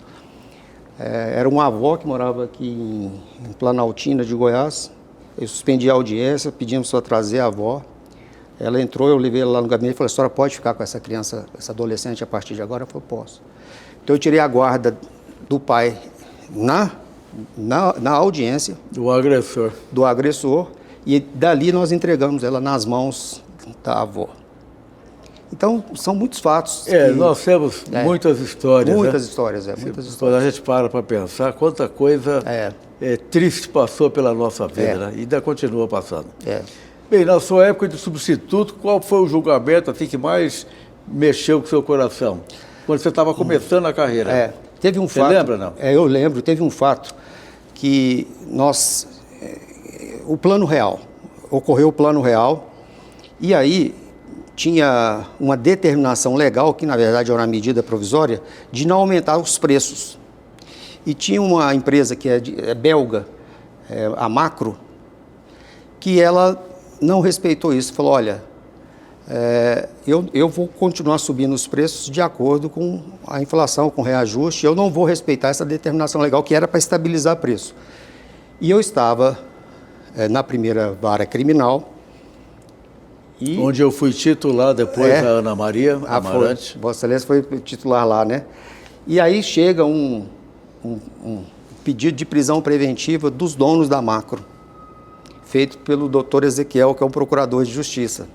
Era uma avó que morava aqui em Planaltina, de Goiás. Eu suspendi a audiência, pedimos para trazer a avó. Ela entrou, eu levei ela lá no gabinete e falei, a senhora pode ficar com essa criança, essa adolescente a partir de agora? Ela falou, posso. Então eu tirei a guarda do pai na audiência. Do agressor. Do agressor. E dali nós entregamos ela nas mãos da avó. Então, são muitos fatos. Nós temos muitas histórias. Muitas né? histórias, muitas Quando histórias. a gente para pensar, quanta coisa triste passou pela nossa vida, né? E ainda continua passando. Bem, na sua época de substituto, qual foi o julgamento assim, que mais mexeu com o seu coração? Quando você estava começando a carreira. Teve um fato. Você lembra, não? Eu lembro, teve um fato que o plano real, ocorreu o plano real, e aí tinha uma determinação legal, que na verdade era uma medida provisória, de não aumentar os preços. E tinha uma empresa que é belga, a Macro, que ela não respeitou isso, falou, olha, eu vou continuar subindo os preços de acordo com a inflação, com o reajuste, eu não vou respeitar essa determinação legal que era para estabilizar o preço. E eu estava na primeira vara criminal. Onde eu fui titular depois da Ana Maria Amarante. Vossa Excelência foi titular lá, né? E aí chega um pedido de prisão preventiva dos donos da Macro, feito pelo doutor Ezequiel, que é o procurador de justiça.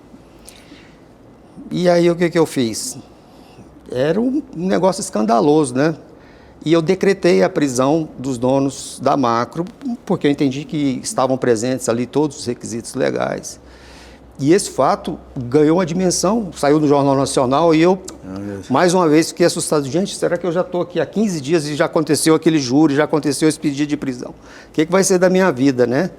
E aí o que eu fiz? Era um negócio escandaloso, né? E eu decretei a prisão dos donos da Macro, porque eu entendi que estavam presentes ali todos os requisitos legais. E esse fato ganhou uma dimensão, saiu no Jornal Nacional e eu, mais uma vez, fiquei assustado. Gente, será que eu já estou aqui há 15 dias e já aconteceu aquele júri, já aconteceu esse pedido de prisão? O que vai ser da minha vida, né?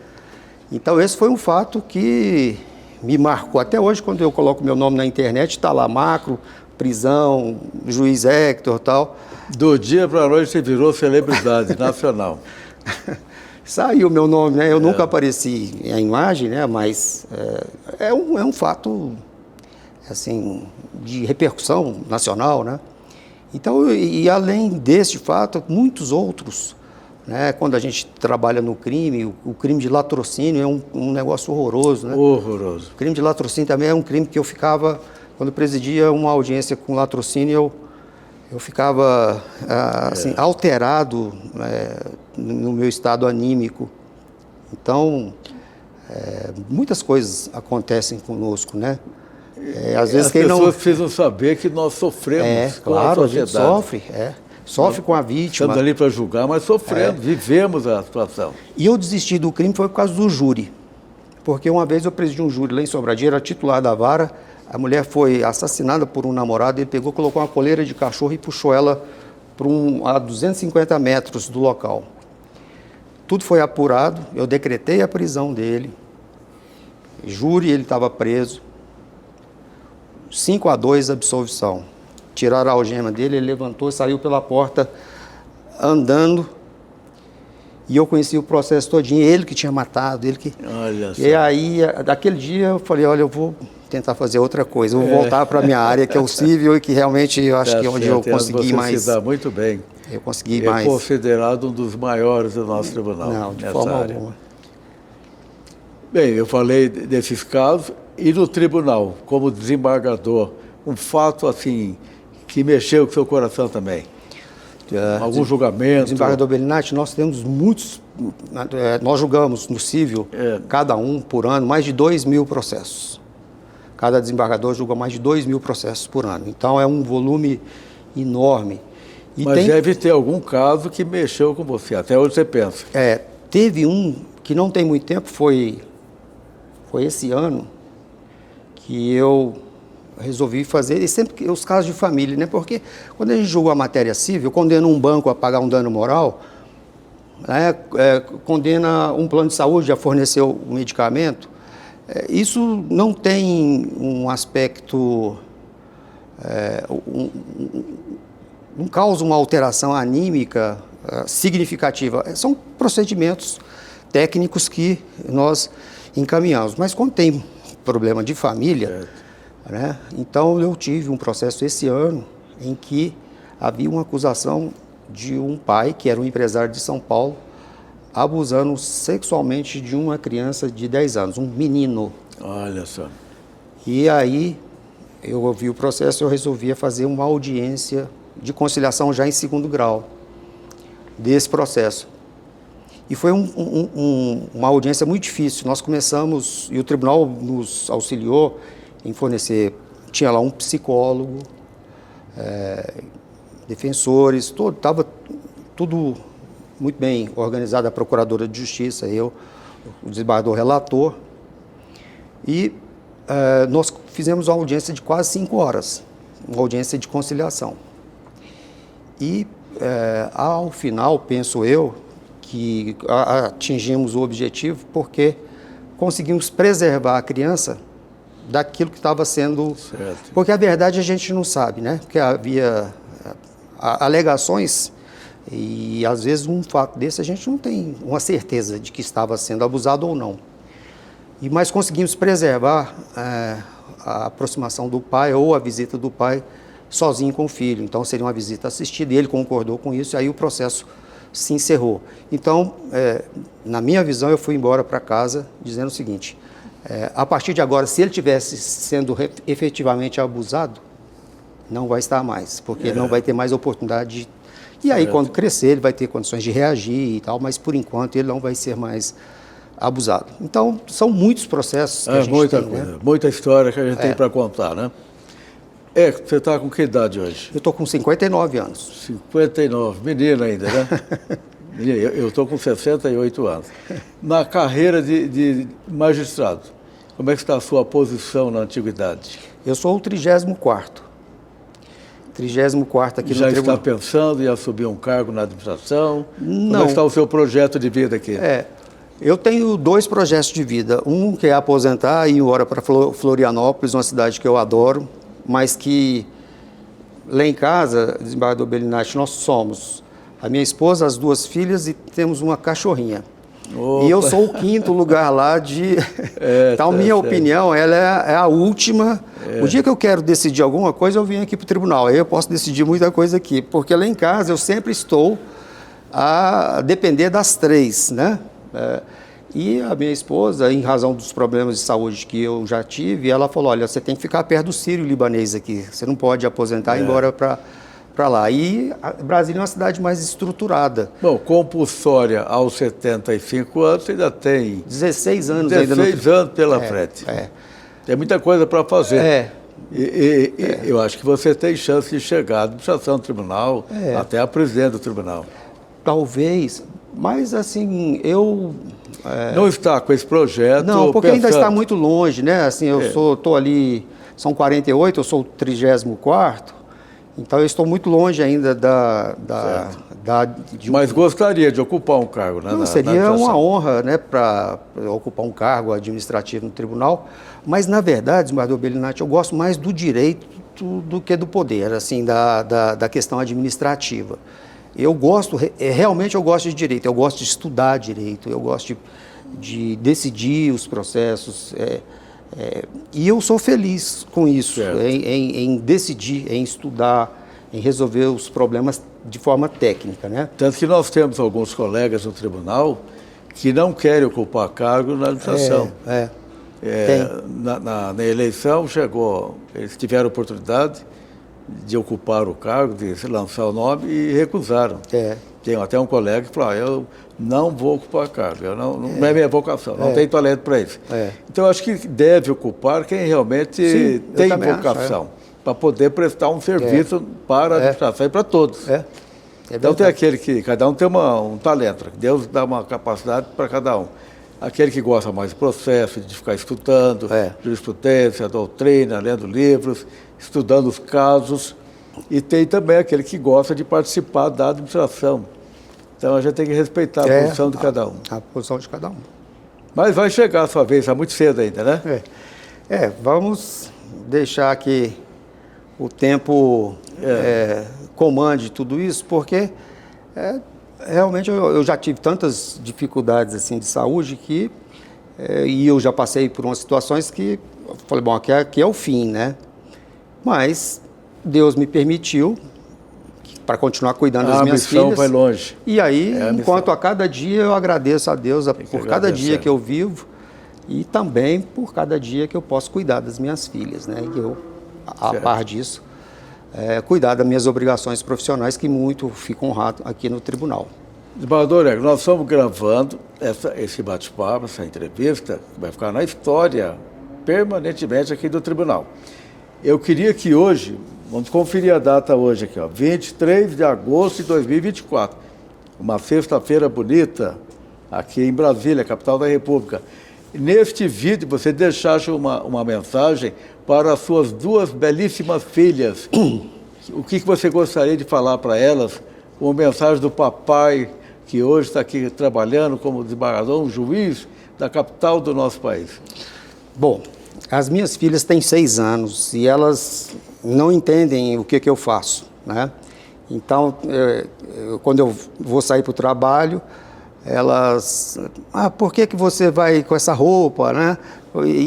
Então, esse foi um fato que me marcou. Até hoje, quando eu coloco meu nome na internet, está lá Macro, prisão, juiz Hector e tal. Do dia para a noite você virou celebridade nacional. Saiu o meu nome, né? Eu nunca apareci em imagem, né? Mas é um fato, assim, de repercussão nacional, né? Então, e além deste fato, muitos outros, né? Quando a gente trabalha no crime, o crime de latrocínio é um negócio horroroso, né? Horroroso. O crime de latrocínio também é um crime que eu ficava, quando presidia uma audiência com latrocínio, eu ficava assim, alterado no meu estado anímico. Então, muitas coisas acontecem conosco, né? Às vezes as quem não... pessoas precisam saber que nós sofremos com a claro, sociedade. a gente sofre com a vítima. Estamos ali para julgar, mas sofrendo, vivemos a situação. E eu desisti do crime foi por causa do júri. Porque uma vez eu presidi um júri lá em Sobradinho, era titular da vara, a mulher foi assassinada por um namorado, ele pegou, colocou uma coleira de cachorro e puxou ela a 250 metros do local. Tudo foi apurado, eu decretei a prisão dele, júri, ele estava preso, 5-2 absolvição. Tiraram a algema dele, ele levantou, saiu pela porta andando, e eu conheci o processo todinho, ele que tinha matado, ele que... Olha só. E aí, daquele dia, eu falei, olha, eu vou tentar fazer outra coisa, eu vou voltar para a minha área, que é o civil, e que realmente eu acho que é onde eu consegui mais... Você se dá muito bem. Eu consegui mais... É considerado um dos maiores do nosso tribunal. Não, de forma alguma. Bem, eu falei desses casos, e no tribunal, como desembargador, um fato assim, que mexeu com o seu coração também? Algum julgamento? Desembargador Bellinati, nós temos muitos, nós julgamos no civil, cada um por ano, mais de 2.000 processos. Cada desembargador julga mais de 2.000 processos por ano. Então é um volume enorme. E mas deve ter algum caso que mexeu com você, até onde você pensa? Teve um que não tem muito tempo, foi esse ano, que eu resolvi fazer, e sempre os casos de família, né? Porque quando a gente julga a matéria civil, condena um banco a pagar um dano moral, né? Condena um plano de saúde a fornecer o medicamento, isso não tem um aspecto, não causa uma alteração anímica significativa. São procedimentos técnicos que nós encaminhamos. Mas quando tem problema de família, né, então eu tive um processo esse ano em que havia uma acusação de um pai, que era um empresário de São Paulo, abusando sexualmente de uma criança de 10 anos, um menino. Olha só. E aí eu ouvi o processo e eu resolvi fazer uma audiência de conciliação já em 2º grau desse processo. E foi uma audiência muito difícil. Nós começamos, e o tribunal nos auxiliou, em fornecer. Tinha lá um psicólogo, defensores, estava tudo muito bem organizado, a Procuradora de Justiça, eu, o desembargador relator, e nós fizemos uma audiência de quase 5 horas, uma audiência de conciliação. E, ao final, penso eu, que atingimos o objetivo porque conseguimos preservar a criança daquilo que estava sendo... Certo. Porque a verdade a gente não sabe, né? Porque havia alegações e, às vezes, um fato desse a gente não tem uma certeza de que estava sendo abusado ou não. Mas conseguimos preservar a aproximação do pai ou a visita do pai sozinho com o filho. Então, seria uma visita assistida e ele concordou com isso, e aí o processo se encerrou. Então, na minha visão, eu fui embora para casa dizendo o seguinte, a partir de agora, se ele tivesse sendo efetivamente abusado, não vai estar mais, porque não vai ter mais oportunidade de... E aí, quando crescer, ele vai ter condições de reagir e tal, mas, por enquanto, ele não vai ser mais abusado. Então, são muitos processos que a gente muita tem, coisa, né? muita história que a gente tem para contar, né? Você está com que idade hoje? Eu estou com 59 anos. 59, menino ainda, né? Eu estou com 68 anos. Na carreira de magistrado, como é que está a sua posição na antiguidade? Eu sou o 34º. 34º aqui no tribunal. Já está pensando em assumir um cargo na administração? Não. Como é que está o seu projeto de vida aqui? Eu tenho 2 projetos de vida. Um que é aposentar e ir embora para Florianópolis, uma cidade que eu adoro, mas que lá em casa, desembargador Bellinati, nós somos a minha esposa, as 2 filhas e temos uma cachorrinha. Opa. E eu sou o 5º lugar lá de... Então, minha opinião, ela é a última. O dia que eu quero decidir alguma coisa, eu venho aqui para o tribunal. Aí eu posso decidir muita coisa aqui, porque lá em casa eu sempre estou a depender das 3, né? E a minha esposa, em razão dos problemas de saúde que eu já tive, ela falou, olha, você tem que ficar perto do sírio-libanês aqui, você não pode aposentar e ir embora para lá. E Brasília é uma cidade mais estruturada. Bom, compulsória aos 75 anos, você ainda tem 16 anos 16 anos pela frente. Tem muita coisa para fazer. Eu acho que você tem chance de chegar à administração do tribunal, até a presidente do tribunal. Talvez, mas assim, eu... Não está com esse projeto? Não, porque pensando... ainda está muito longe, né? Assim, eu estou ali, são 48, eu sou o 34º, então eu estou muito longe ainda Mas gostaria de ocupar um cargo, né? Não, seria uma honra, né, para ocupar um cargo administrativo no tribunal, mas na verdade, desembargador Bellinati, eu gosto mais do direito do que do poder, assim, da questão administrativa. Eu gosto, realmente eu gosto de direito, eu gosto de estudar direito, eu gosto de decidir os processos, e eu sou feliz com isso, em decidir, em estudar, em resolver os problemas de forma técnica, né? Tanto que nós temos alguns colegas no tribunal que não querem ocupar cargo na administração. Na eleição eles tiveram oportunidade de ocupar o cargo, de se lançar o nome e recusaram. Tem até um colega que falou, eu não vou ocupar cargo, não é minha vocação, não tenho talento para isso. Então, eu acho que deve ocupar quem realmente tem vocação, para poder prestar um serviço para a administração e para todos. Então, tem aquele que, cada um tem um talento, Deus dá uma capacidade para cada um. Aquele que gosta mais do processo, de ficar estudando, jurisprudência, doutrina, lendo livros, estudando os casos, e tem também aquele que gosta de participar da administração. Então a gente tem que respeitar a posição de cada um. A posição de cada um. Mas vai chegar a sua vez, está muito cedo ainda, né? Vamos deixar que o tempo comande tudo isso, porque realmente eu já tive tantas dificuldades assim, de saúde que, e eu já passei por umas situações que eu falei, bom, aqui é o fim, né? Mas Deus me permitiu para continuar cuidando das minhas filhas. A missão vai longe. E aí, enquanto a cada dia eu agradeço a Deus por cada dia que eu vivo e também por cada dia que eu posso cuidar das minhas filhas, né? E eu, a par disso, cuidar das minhas obrigações profissionais, que muito fico honrado aqui no tribunal. Desembargador Ego, nós estamos gravando esse bate-papo, essa entrevista, que vai ficar na história permanentemente aqui do tribunal. Eu queria que hoje, vamos conferir a data hoje aqui, ó, 23 de agosto de 2024, uma sexta-feira bonita, aqui em Brasília, capital da República. Neste vídeo, você deixasse uma mensagem para as suas duas belíssimas filhas. O que você gostaria de falar para elas? Uma mensagem do papai, que hoje está aqui trabalhando como desembargador, um juiz da capital do nosso país. Bom, as minhas filhas têm 6 anos e elas não entendem o que eu faço, né? Então, quando eu vou sair para o trabalho, elas... por que você vai com essa roupa, né?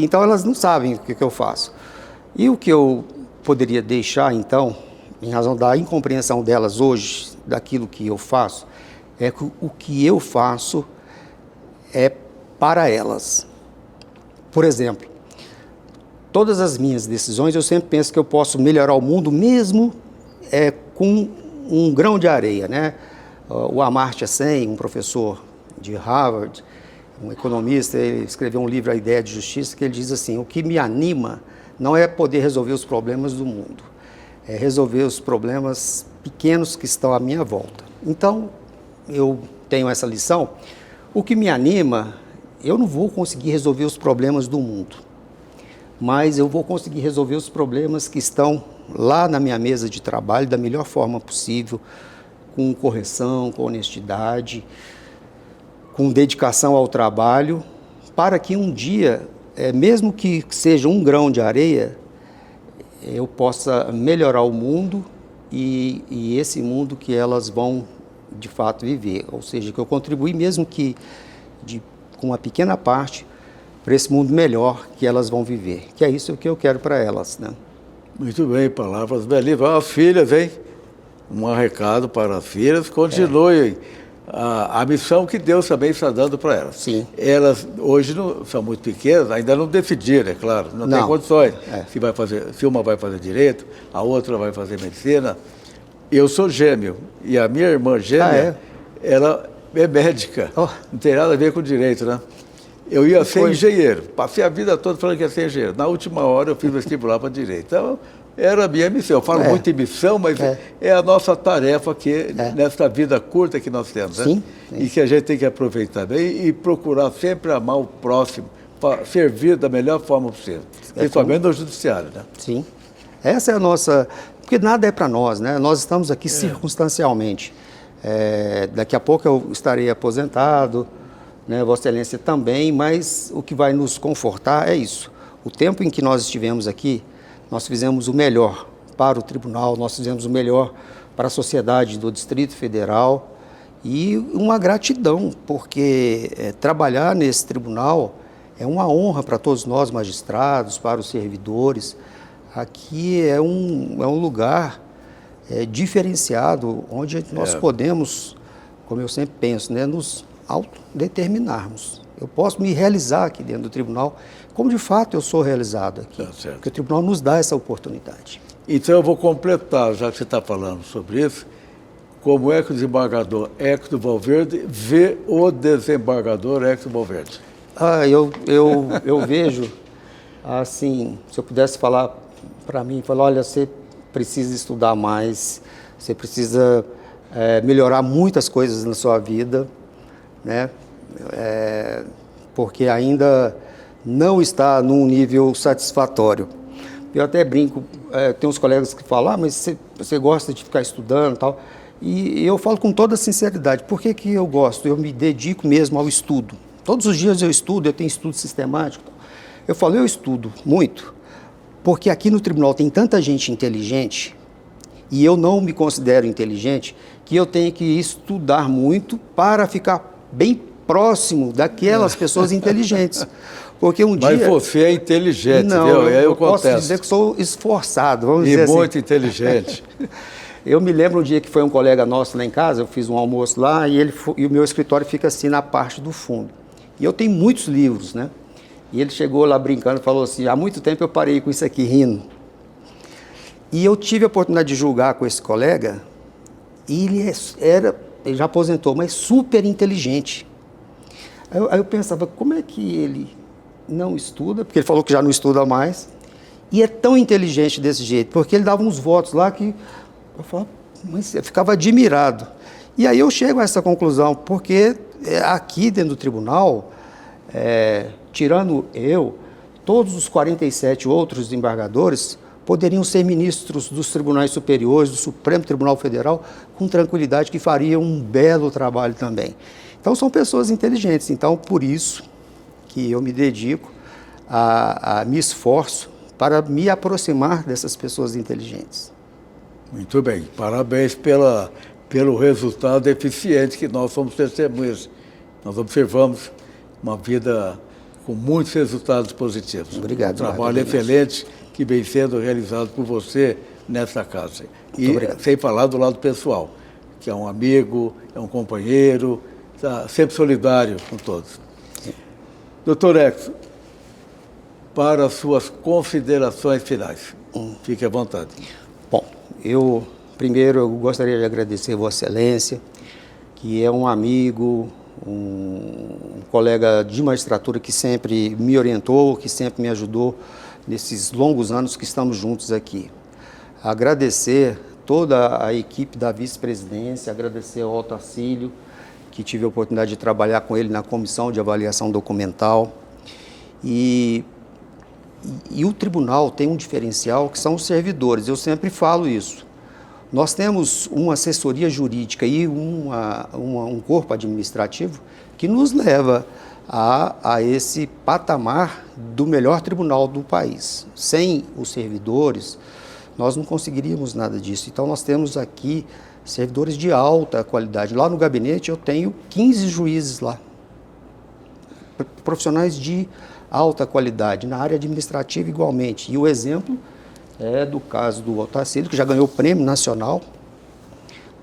Então, elas não sabem o que eu faço. E o que eu poderia deixar, então, em razão da incompreensão delas hoje, daquilo que eu faço, é que o que eu faço é para elas. Por exemplo, todas as minhas decisões, eu sempre penso que eu posso melhorar o mundo mesmo com um grão de areia, né? O Amartya Sen, um professor de Harvard, um economista, ele escreveu um livro, A Ideia de Justiça, que ele diz assim: o que me anima não é poder resolver os problemas do mundo, é resolver os problemas pequenos que estão à minha volta. Então, eu tenho essa lição. O que me anima, eu não vou conseguir resolver os problemas do mundo, mas eu vou conseguir resolver os problemas que estão lá na minha mesa de trabalho da melhor forma possível, com correção, com honestidade, com dedicação ao trabalho, para que um dia, mesmo que seja um grão de areia, eu possa melhorar o mundo e esse mundo que elas vão, de fato, viver. Ou seja, que eu contribuí, mesmo que com uma pequena parte, para esse mundo melhor que elas vão viver. Que é isso que eu quero para elas, né? Muito bem, palavras belíssimas. As filhas, hein? Um recado para as filhas. Continuem a missão que Deus também está dando para elas. Sim. Elas hoje são muito pequenas, ainda não decidiram, é claro, não tem condições. Se uma vai fazer direito, a outra vai fazer medicina. Eu sou gêmeo e a minha irmã gêmea, ela é médica, não tem nada a ver com direito, né? Eu ia ser engenheiro, passei a vida toda falando que ia ser engenheiro. Na última hora eu fiz vestibular para direito. Então, era a minha missão. Eu falo muito em missão, mas é a nossa tarefa aqui, nessa vida curta que nós temos, né? Sim. E que a gente tem que aproveitar bem e procurar sempre amar o próximo, para servir da melhor forma possível, principalmente no judiciário, né? Sim. Essa é a nossa... Porque nada é para nós, né? Nós estamos aqui circunstancialmente. Daqui a pouco eu estarei aposentado, né? Vossa Excelência também, mas o que vai nos confortar é isso. O tempo em que nós estivemos aqui, nós fizemos o melhor para o tribunal, nós fizemos o melhor para a sociedade do Distrito Federal e uma gratidão, porque trabalhar nesse tribunal é uma honra para todos nós magistrados, para os servidores. Aqui é um lugar diferenciado, onde nós podemos, como eu sempre penso, né, nos autodeterminarmos. Eu posso me realizar aqui dentro do tribunal, como de fato eu sou realizado aqui, porque o tribunal nos dá essa oportunidade. Então eu vou completar, já que você está falando sobre isso, como é que o desembargador Héctor Valverde vê o desembargador Héctor Valverde? Eu vejo, assim, se eu pudesse falar para mim, falar, olha, você precisa estudar mais, você precisa melhorar muitas coisas na sua vida, né? Porque ainda não está num nível satisfatório. Eu até brinco, tem uns colegas que falam, mas você gosta de ficar estudando e tal, e eu falo com toda sinceridade, por que eu gosto? Eu me dedico mesmo ao estudo. Todos os dias eu estudo, eu tenho estudo sistemático. Eu falo, eu estudo muito, porque aqui no tribunal tem tanta gente inteligente, e eu não me considero inteligente, que eu tenho que estudar muito para ficar bem próximo daquelas pessoas inteligentes. Porque um dia... Mas você é inteligente, não, viu? Eu posso dizer que sou esforçado, vamos dizer assim. E muito inteligente. Eu me lembro um dia que foi um colega nosso lá em casa, eu fiz um almoço lá, e o meu escritório fica assim na parte do fundo. E eu tenho muitos livros, né? E ele chegou lá brincando e falou assim, há muito tempo eu parei com isso aqui, rindo. E eu tive a oportunidade de julgar com esse colega, e ele já aposentou, mas super inteligente. Aí eu pensava, como é que ele não estuda, porque ele falou que já não estuda mais, e é tão inteligente desse jeito, porque ele dava uns votos lá que eu falava, mas eu ficava admirado. E aí eu chego a essa conclusão, porque aqui dentro do tribunal, tirando eu, todos os 47 outros desembargadores poderiam ser ministros dos tribunais superiores, do Supremo Tribunal Federal, com tranquilidade, que fariam um belo trabalho também. Então, são pessoas inteligentes. Então, por isso que eu me dedico, me esforço para me aproximar dessas pessoas inteligentes. Muito bem. Parabéns pelo resultado eficiente que nós somos testemunhas. Nós observamos uma vida com muitos resultados positivos. Obrigado. Um trabalho excelente que vem sendo realizado por você nessa casa. E sem falar do lado pessoal, que é um amigo, é um companheiro, está sempre solidário com todos. Sim. Doutor Exo, para as suas considerações finais, fique à vontade. Bom, primeiro eu gostaria de agradecer a Vossa Excelência, que é um amigo, um colega de magistratura que sempre me orientou, que sempre me ajudou nesses longos anos que estamos juntos aqui. Agradecer toda a equipe da vice-presidência, agradecer ao Otacílio, que tive a oportunidade de trabalhar com ele na comissão de avaliação documental. E o tribunal tem um diferencial que são os servidores, eu sempre falo isso. Nós temos uma assessoria jurídica e um corpo administrativo que nos leva a esse patamar do melhor tribunal do país. Sem os servidores, nós não conseguiríamos nada disso. Então, nós temos aqui servidores de alta qualidade. Lá no gabinete, eu tenho 15 juízes lá, profissionais de alta qualidade, na área administrativa igualmente. E o exemplo é do caso do Otacílio, que já ganhou o Prêmio Nacional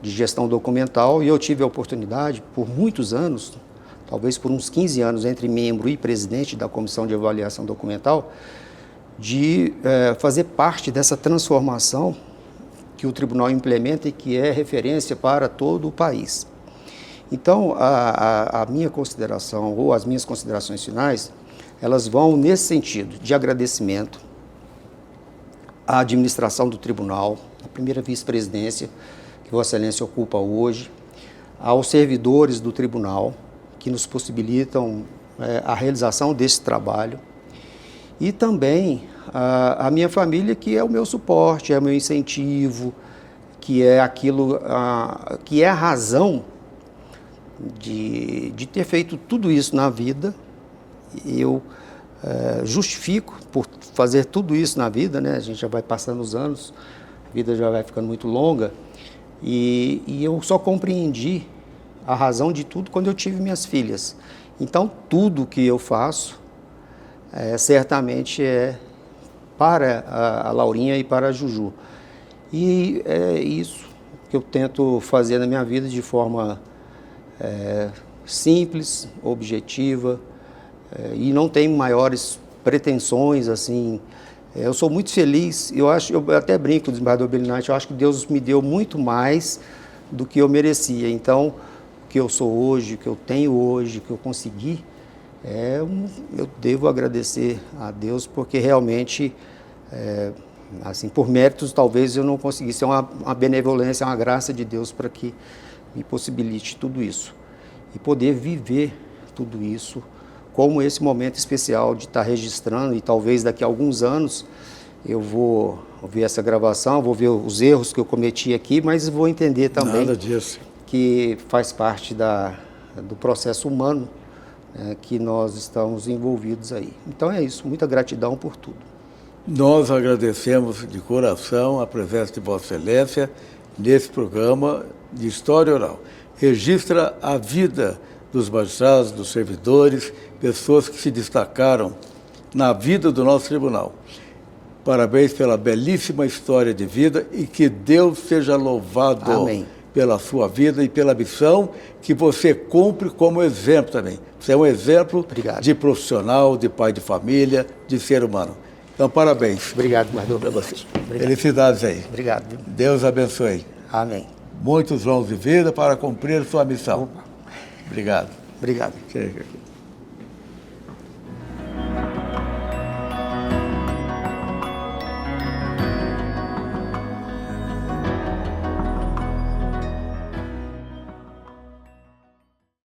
de Gestão Documental, e eu tive a oportunidade, por muitos anos, talvez por uns 15 anos, entre membro e presidente da Comissão de Avaliação Documental, de fazer parte dessa transformação que o tribunal implementa e que é referência para todo o país. Então, a minha consideração, ou as minhas considerações finais, elas vão nesse sentido, de agradecimento à administração do tribunal, à primeira vice-presidência que Vossa Excelência ocupa hoje, aos servidores do tribunal, que nos possibilitam a realização desse trabalho, e também a minha família, que é o meu suporte, é o meu incentivo, que é aquilo, que é a razão de ter feito tudo isso na vida. Eu justifico por fazer tudo isso na vida, né? A gente já vai passando os anos, a vida já vai ficando muito longa, e eu só compreendi a razão de tudo quando eu tive minhas filhas. Então, tudo que eu faço, certamente é para a Laurinha e para a Juju. E é isso que eu tento fazer na minha vida de forma simples, objetiva, e não tenho maiores pretensões, assim. Eu sou muito feliz, eu até brinco, desembargador Bellinati, eu acho que Deus me deu muito mais do que eu merecia. Então, o que eu sou hoje, o que eu tenho hoje, o que eu consegui, eu devo agradecer a Deus, porque realmente, assim, por méritos, talvez eu não conseguisse. É uma benevolência, uma graça de Deus para que me possibilite tudo isso. E poder viver tudo isso, como esse momento especial de estar registrando, e talvez daqui a alguns anos eu vou ver essa gravação, vou ver os erros que eu cometi aqui, mas vou entender também que faz parte do processo humano, que nós estamos envolvidos aí. Então é isso, muita gratidão por tudo. Nós agradecemos de coração a presença de Vossa Excelência nesse programa de História Oral. Registra a vida dos magistrados, dos servidores, pessoas que se destacaram na vida do nosso tribunal. Parabéns pela belíssima história de vida e que Deus seja louvado. Amém. Pela sua vida e pela missão que você cumpre como exemplo também. Você é um exemplo Obrigado. De profissional, de pai de família, de ser humano. Então, parabéns. Obrigado, Guardou, para você. Felicidades aí. Obrigado. Deus abençoe. Amém. Muitos anos de vida para cumprir sua missão. Opa. Obrigado. Obrigado. Chega aqui.